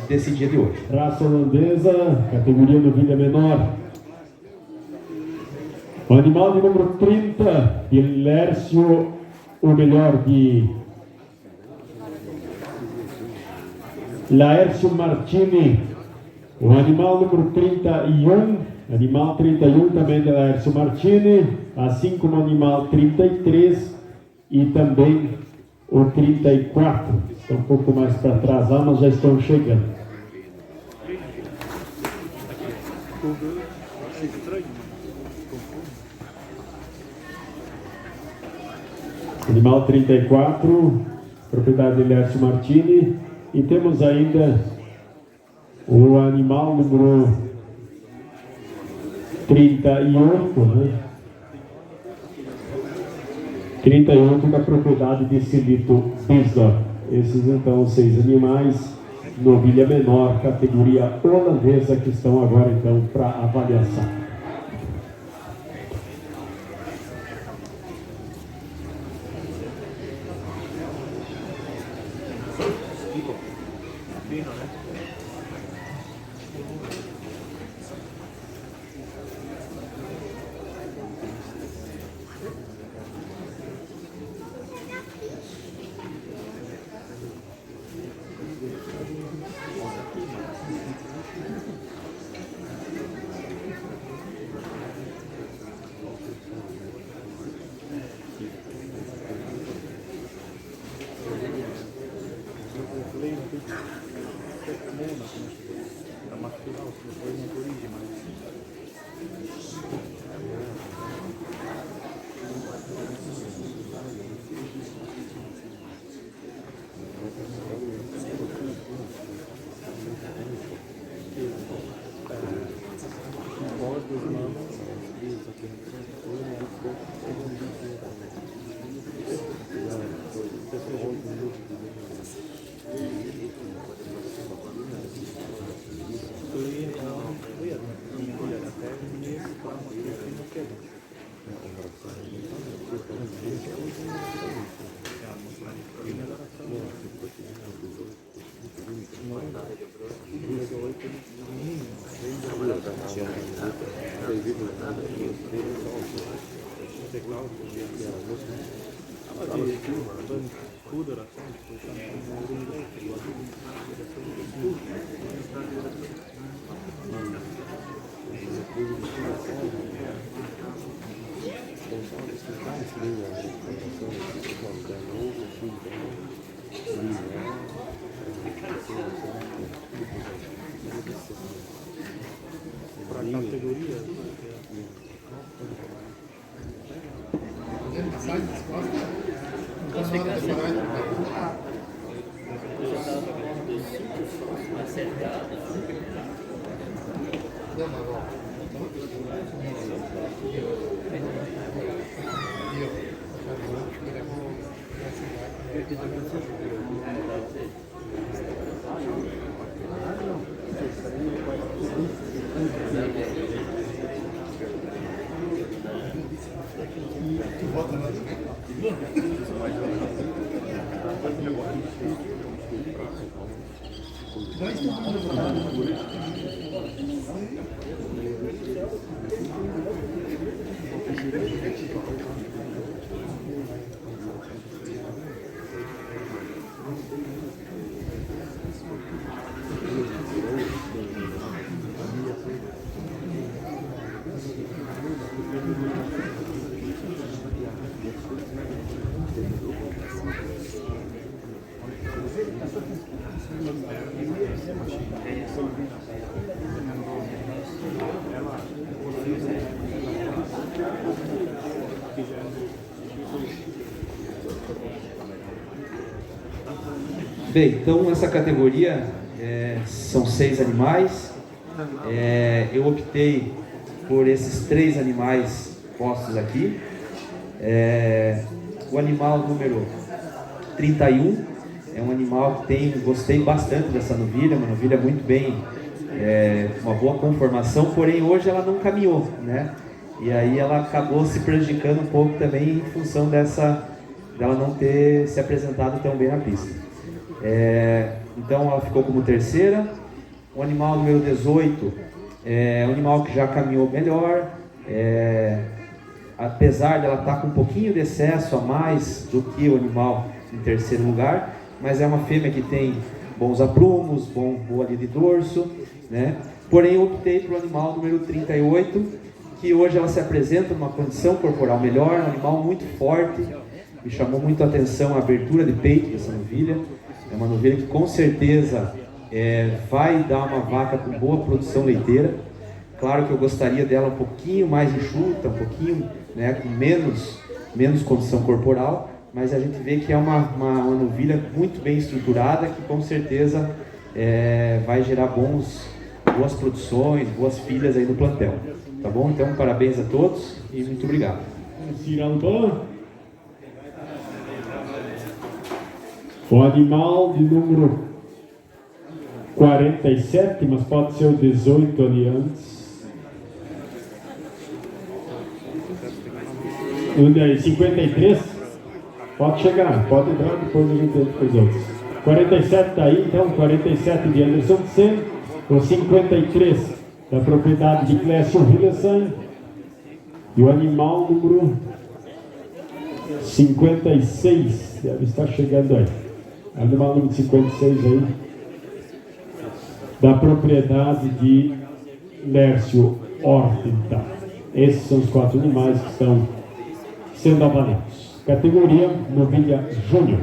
desse dia de hoje. Raça holandesa, categoria novilha menor. O animal de número 30, de Lércio, o melhor de Laércio Martini. O animal número 31, animal 31 também de Laércio Martini, assim como o animal 33 e também o 34. Estão um pouco mais para trás lá, mas já estão chegando. Animal 34, propriedade de Lércio Martini. E temos ainda o animal número 38, né? 38 da propriedade de Silito Bisdorf. Esses então 6 animais, novilha menor, categoria holandesa, que estão agora então para avaliação. Bem, então essa categoria são 6 animais. Eu optei por esses 3 animais postos aqui. O animal número 31 é um animal que gostei bastante dessa novilha, uma novilha muito bem, uma boa conformação, porém hoje ela não caminhou, né? E aí ela acabou se prejudicando um pouco também em função dela não ter se apresentado tão bem na pista. Então ela ficou como terceira. O animal número 18 é um animal que já caminhou melhor, apesar dela estar com um pouquinho de excesso a mais do que o animal em terceiro lugar, mas é uma fêmea que tem bons aprumos, boa linha de dorso, né? Porém eu optei pelo animal número 38, que hoje ela se apresenta numa condição corporal melhor, um animal muito forte. Me chamou muito a atenção a abertura de peito dessa novilha. É uma novilha que com certeza vai dar uma vaca com boa produção leiteira. Claro que eu gostaria dela um pouquinho mais enxuta, um pouquinho, né, com menos condição corporal, mas a gente vê que é uma novilha muito bem estruturada, que com certeza vai gerar boas produções, boas filhas aí no plantel. Tá bom? Então parabéns a todos e muito obrigado. O animal de número 47, mas pode ser o 18 ali antes. 53, pode chegar, pode entrar, depois a gente entra com os outros. 47 está aí, então, 47 de Anderson Sen, o 53 da propriedade de Clécio Hillesheim, e o animal número 56, deve estar chegando aí. Animal número 56 aí, da propriedade de Lércio Hortita. Esses são os 4 animais que estão sendo avaliados. Categoria Novilha Júnior.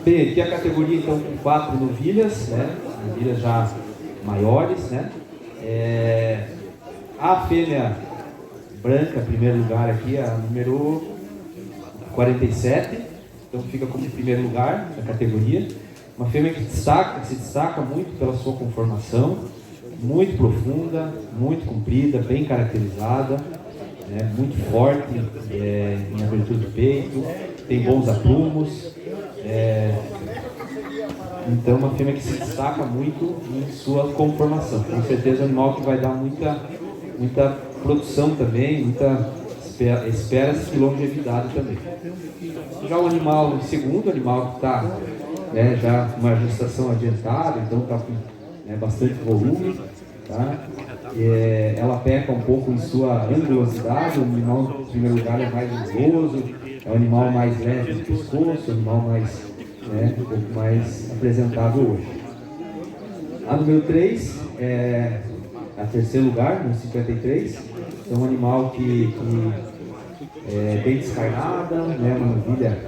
Bem, aqui a categoria então com 4 novilhas, né? Novilhas já maiores, né? A fêmea branca, primeiro lugar aqui, a número 47, então fica como primeiro lugar da categoria. Uma fêmea que se destaca muito pela sua conformação, muito profunda, muito comprida, bem caracterizada, né? Muito forte em abertura do peito, tem bons aprumos. Então uma fêmea que se destaca muito em sua conformação. Com certeza é um animal que vai dar muita produção também, espera-se de longevidade também. Já o animal em segundo, o animal que está já com uma gestação adiantada, então está com bastante volume, tá? Ela peca um pouco em sua angulosidade, o animal em primeiro lugar é mais anguloso, é um animal mais leve no pescoço, um animal mais, um pouco mais apresentável hoje. A número 3 é a terceiro lugar, no 53, é um animal que é bem descarnada, uma novilha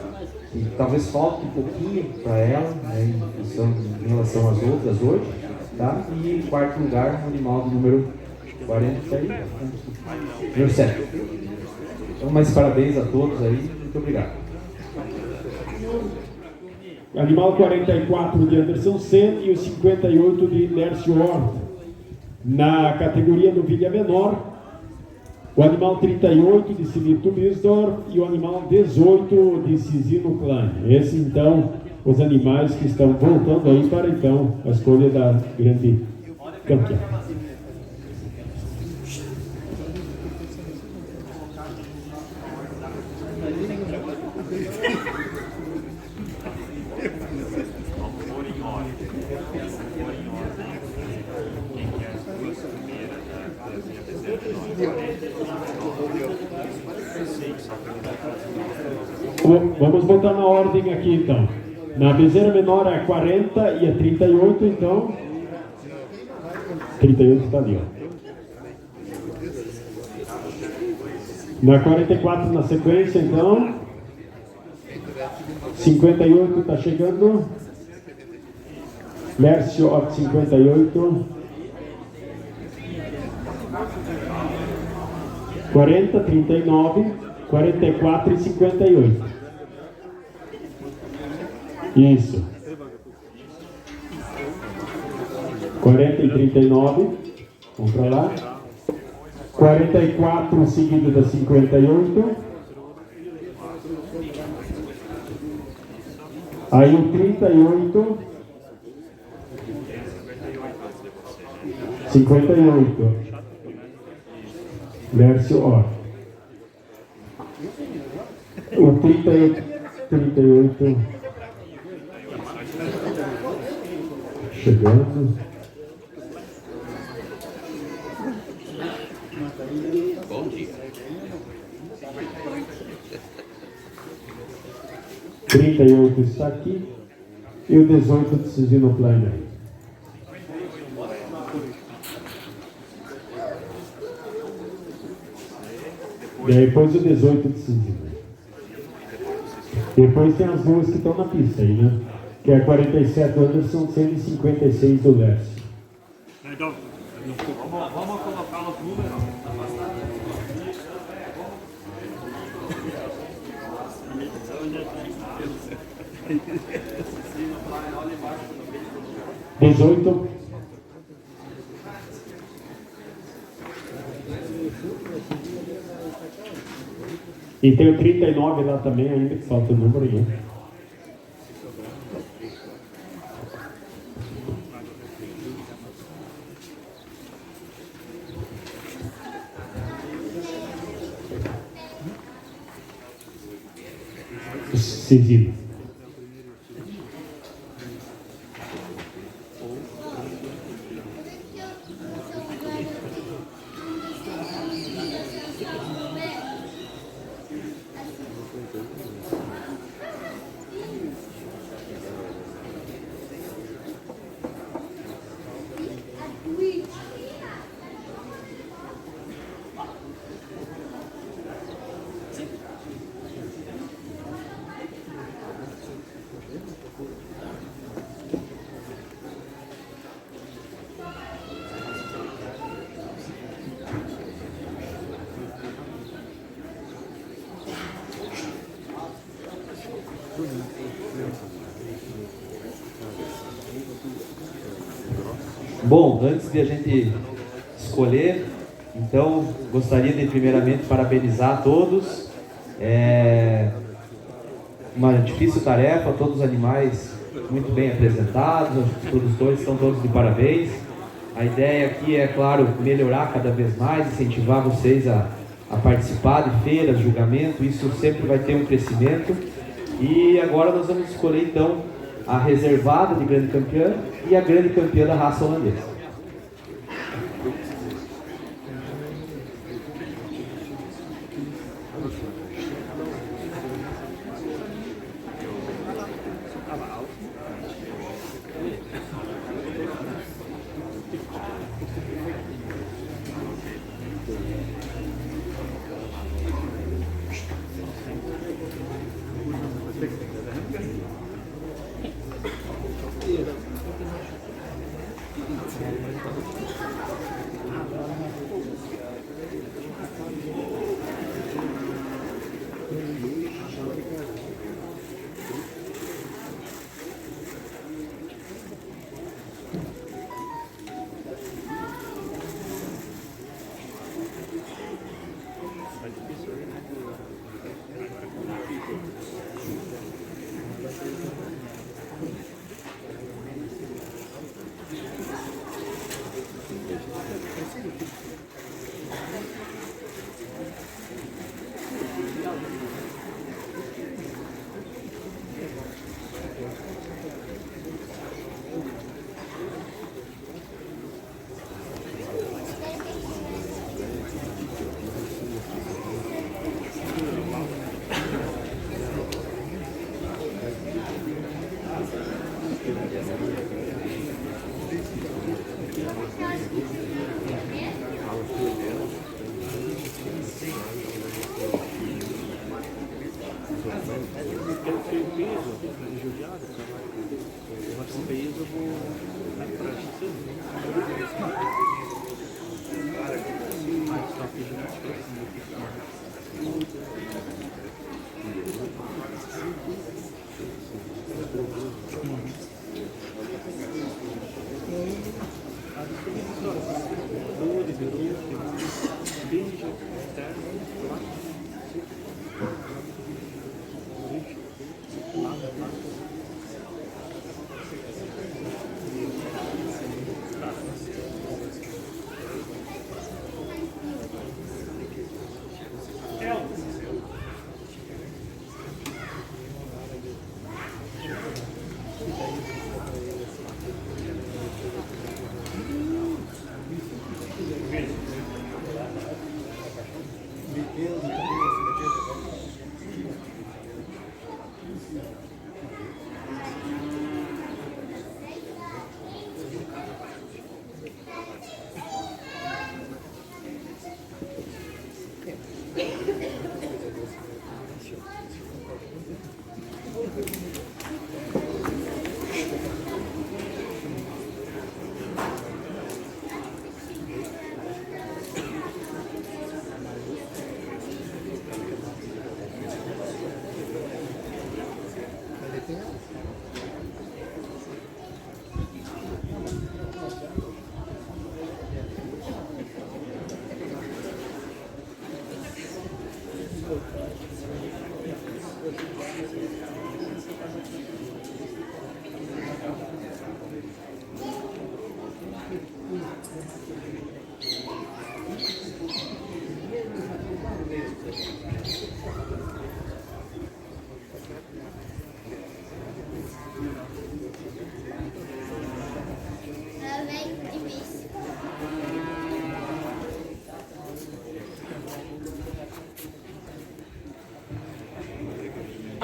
que talvez falte um pouquinho para ela, em relação às outras hoje, tá? E em quarto lugar, um animal do número 7. Então, mais parabéns a todos aí, muito obrigado. Animal 44 de Anderson Sen e o 58 de Lércio Hort. Na categoria novilha menor, o animal 38 de Silito Bisdorf e o animal 18 de Cisino Klein. Esses então os animais que estão voltando aí para então a escolha da grande campeã. Vamos botar na ordem aqui então. Na bezerra menor é 40 e a 38, então 38 está ali, ó. Na 44 na sequência, então 58 está chegando. Lércio 58, 40, 39, 44 e 58. Isso. 40 e 39. Vamos para lá. 44 seguido da 58. Aí o 38. 58. Lércio Hort. O 38. Chegando. Bom dia. 38 está aqui. E o 18 de Cisino Klein. Depois o 18 de Cisino. Depois tem as duas que estão na pista aí, né? Que é 47 do Anderson, 156 do Lércio. Então, vamos colocar os números. 18. E tem o 39 lá também ainda, que falta o número aí. Cedilha. Bom, antes de a gente escolher, então gostaria de primeiramente parabenizar a todos. Uma difícil tarefa, todos os animais muito bem apresentados, os produtores estão todos de parabéns. A ideia aqui é, claro, melhorar cada vez mais, incentivar vocês a participar de feiras, julgamento, isso sempre vai ter um crescimento. E agora nós vamos escolher então a reservada de grande campeã e a grande campeã da raça holandesa.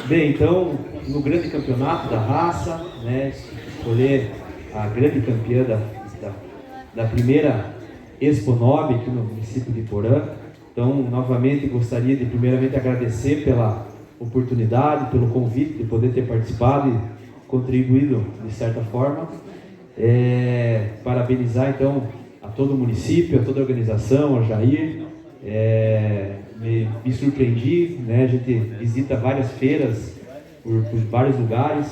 Bem, então, no grande campeonato da raça, né, escolher a grande campeã da primeira Expo Nobre aqui no município de Porã. Então, novamente, gostaria de primeiramente agradecer pela oportunidade, pelo convite de poder ter participado e contribuído de certa forma. Parabenizar, então, a todo o município, a toda a organização, ao Jair. Me surpreendi, né? A gente visita várias feiras por vários lugares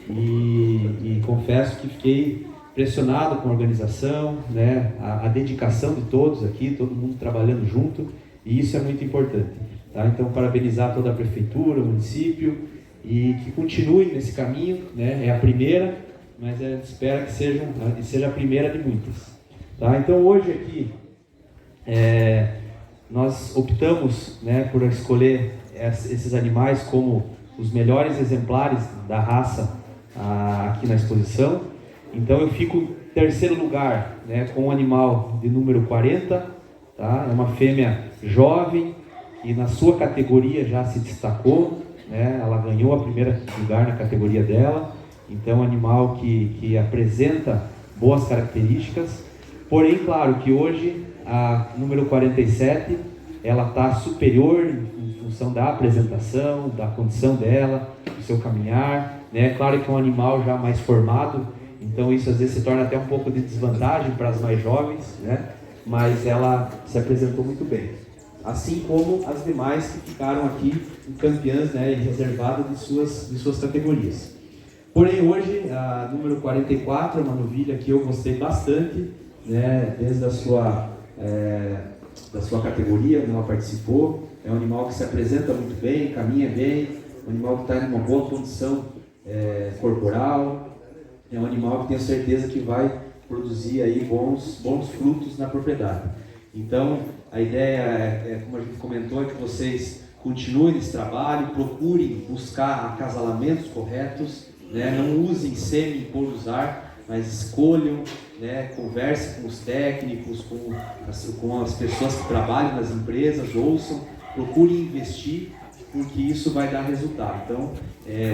e confesso que fiquei impressionado com a organização, né? A dedicação de todos aqui, todo mundo trabalhando junto, e isso é muito importante, tá? Então, parabenizar toda a prefeitura, o município, e que continue nesse caminho, né? É a primeira, mas a gente espera que seja a primeira de muitas, tá? Então, hoje aqui nós optamos, né, por escolher esses animais como os melhores exemplares da raça aqui na exposição. Então eu fico em terceiro lugar, né, com o animal de número 40, tá? É uma fêmea jovem e na sua categoria já se destacou, né? Ela ganhou o primeiro lugar na categoria dela. Então, um animal que apresenta boas características. Porém, claro que hoje a número 47, ela está superior em função da apresentação, da condição dela, do seu caminhar, né? Claro que é um animal já mais formado, então isso às vezes se torna até um pouco de desvantagem para as mais jovens, né? Mas ela se apresentou muito bem. Assim como as demais que ficaram aqui campeãs, né, reservadas de suas categorias. Porém, hoje, a número 44 é uma novilha que eu gostei bastante, né, desde a sua categoria, ela participou. É um animal que se apresenta muito bem, caminha bem, um animal que está em uma boa condição corporal, é um animal que tenho certeza que vai produzir aí bons frutos na propriedade. Então, a ideia como a gente comentou, é que vocês continuem nesse trabalho, procurem buscar acasalamentos corretos, né? Não usem sêmen por usar, mas escolham, né? Conversem com os técnicos, com as pessoas que trabalham nas empresas, ouçam, procurem investir, porque isso vai dar resultado. Então,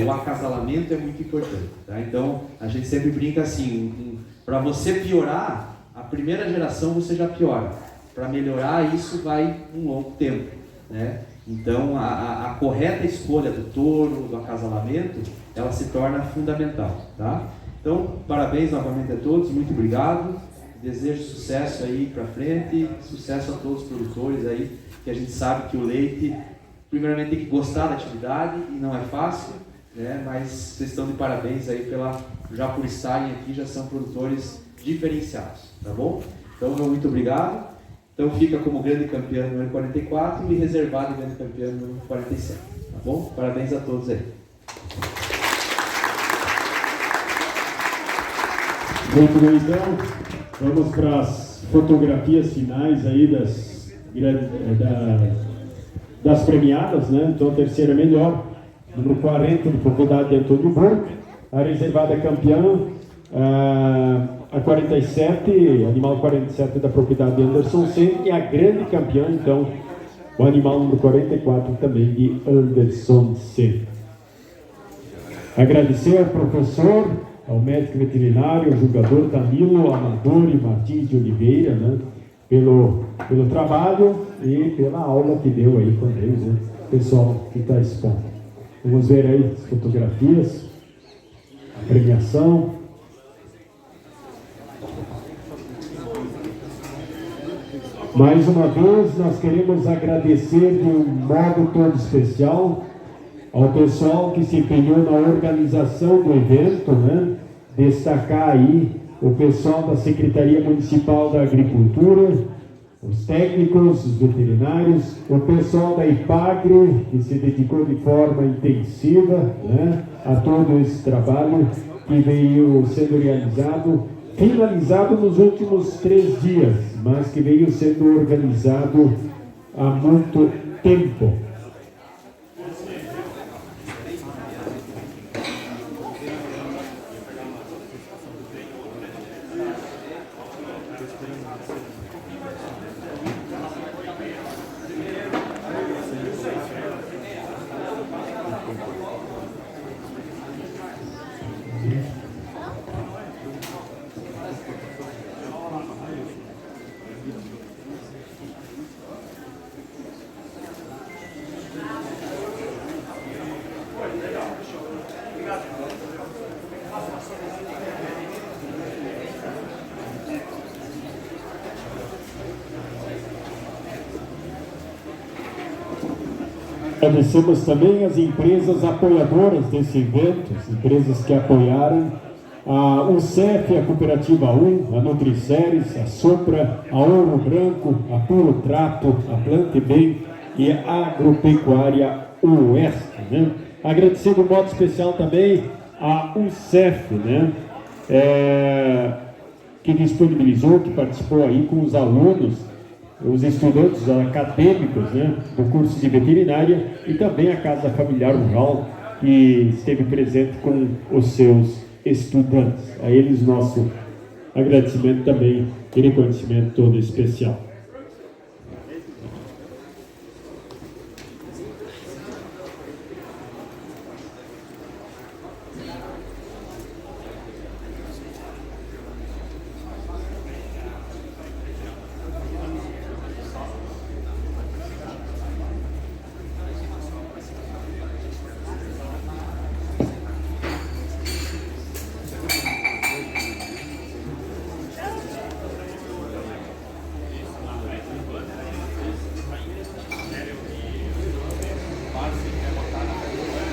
o acasalamento é muito importante, tá? Então, a gente sempre brinca assim, para você piorar, a primeira geração você já piora. Para melhorar, isso vai um longo tempo, né? Então, a correta escolha do touro, do acasalamento, ela se torna fundamental, tá? Então, parabéns novamente a todos, muito obrigado. Desejo sucesso aí para frente, sucesso a todos os produtores aí, que a gente sabe que o leite, primeiramente tem que gostar da atividade, e não é fácil, né? Mas vocês estão de parabéns aí já por estarem aqui, já são produtores diferenciados, tá bom? Então, muito obrigado. Então fica como grande campeão número 44 e reservado grande campeão número 47, tá bom? Parabéns a todos aí. Muito bem, então, vamos para as fotografias finais aí das premiadas, né? Então, a terceira melhor, número 40, de propriedade de Antônio Burke, a reservada campeã, a 47, animal 47 da propriedade de Anderson Sen, e a grande campeã, então, o animal número 44 também de Anderson Sen. Agradecer ao professor, ao médico veterinário, ao julgador Danilo Amador e Martins de Oliveira, né, pelo trabalho e pela aula que deu aí com eles, né, pessoal que está expondo. Vamos ver aí as fotografias, a premiação. Mais uma vez, nós queremos agradecer de um modo todo especial ao pessoal que se empenhou na organização do evento, né? Destacar aí o pessoal da Secretaria Municipal da Agricultura, os técnicos, os veterinários, o pessoal da IPAGRE, que se dedicou de forma intensiva, né, a todo esse trabalho que veio sendo realizado, finalizado nos últimos 3 dias, mas que veio sendo organizado há muito tempo. Agradecemos também as empresas apoiadoras desse evento, as empresas que apoiaram a UCEF, a Cooperativa 1, a Nutriceres, a Sopra, a Ouro Branco, a Puro Trato, a Plante Bem e a Agropecuária Oeste, né? Agradecer de um modo especial também a UCEF, né? Que disponibilizou, que participou aí com os alunos, os estudantes acadêmicos, né, do curso de veterinária, e também a Casa Familiar Rural, que esteve presente com os seus estudantes. A eles nosso agradecimento também e reconhecimento todo especial.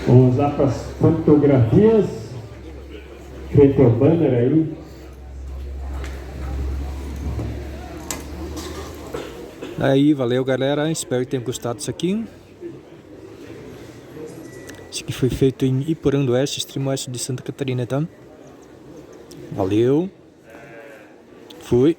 Vamos lá para as fotografias, feito o banner aí. Aí, valeu galera, espero que tenham gostado disso aqui. Isso aqui foi feito em Iporã do Oeste, extremo oeste de Santa Catarina, tá? Valeu, fui.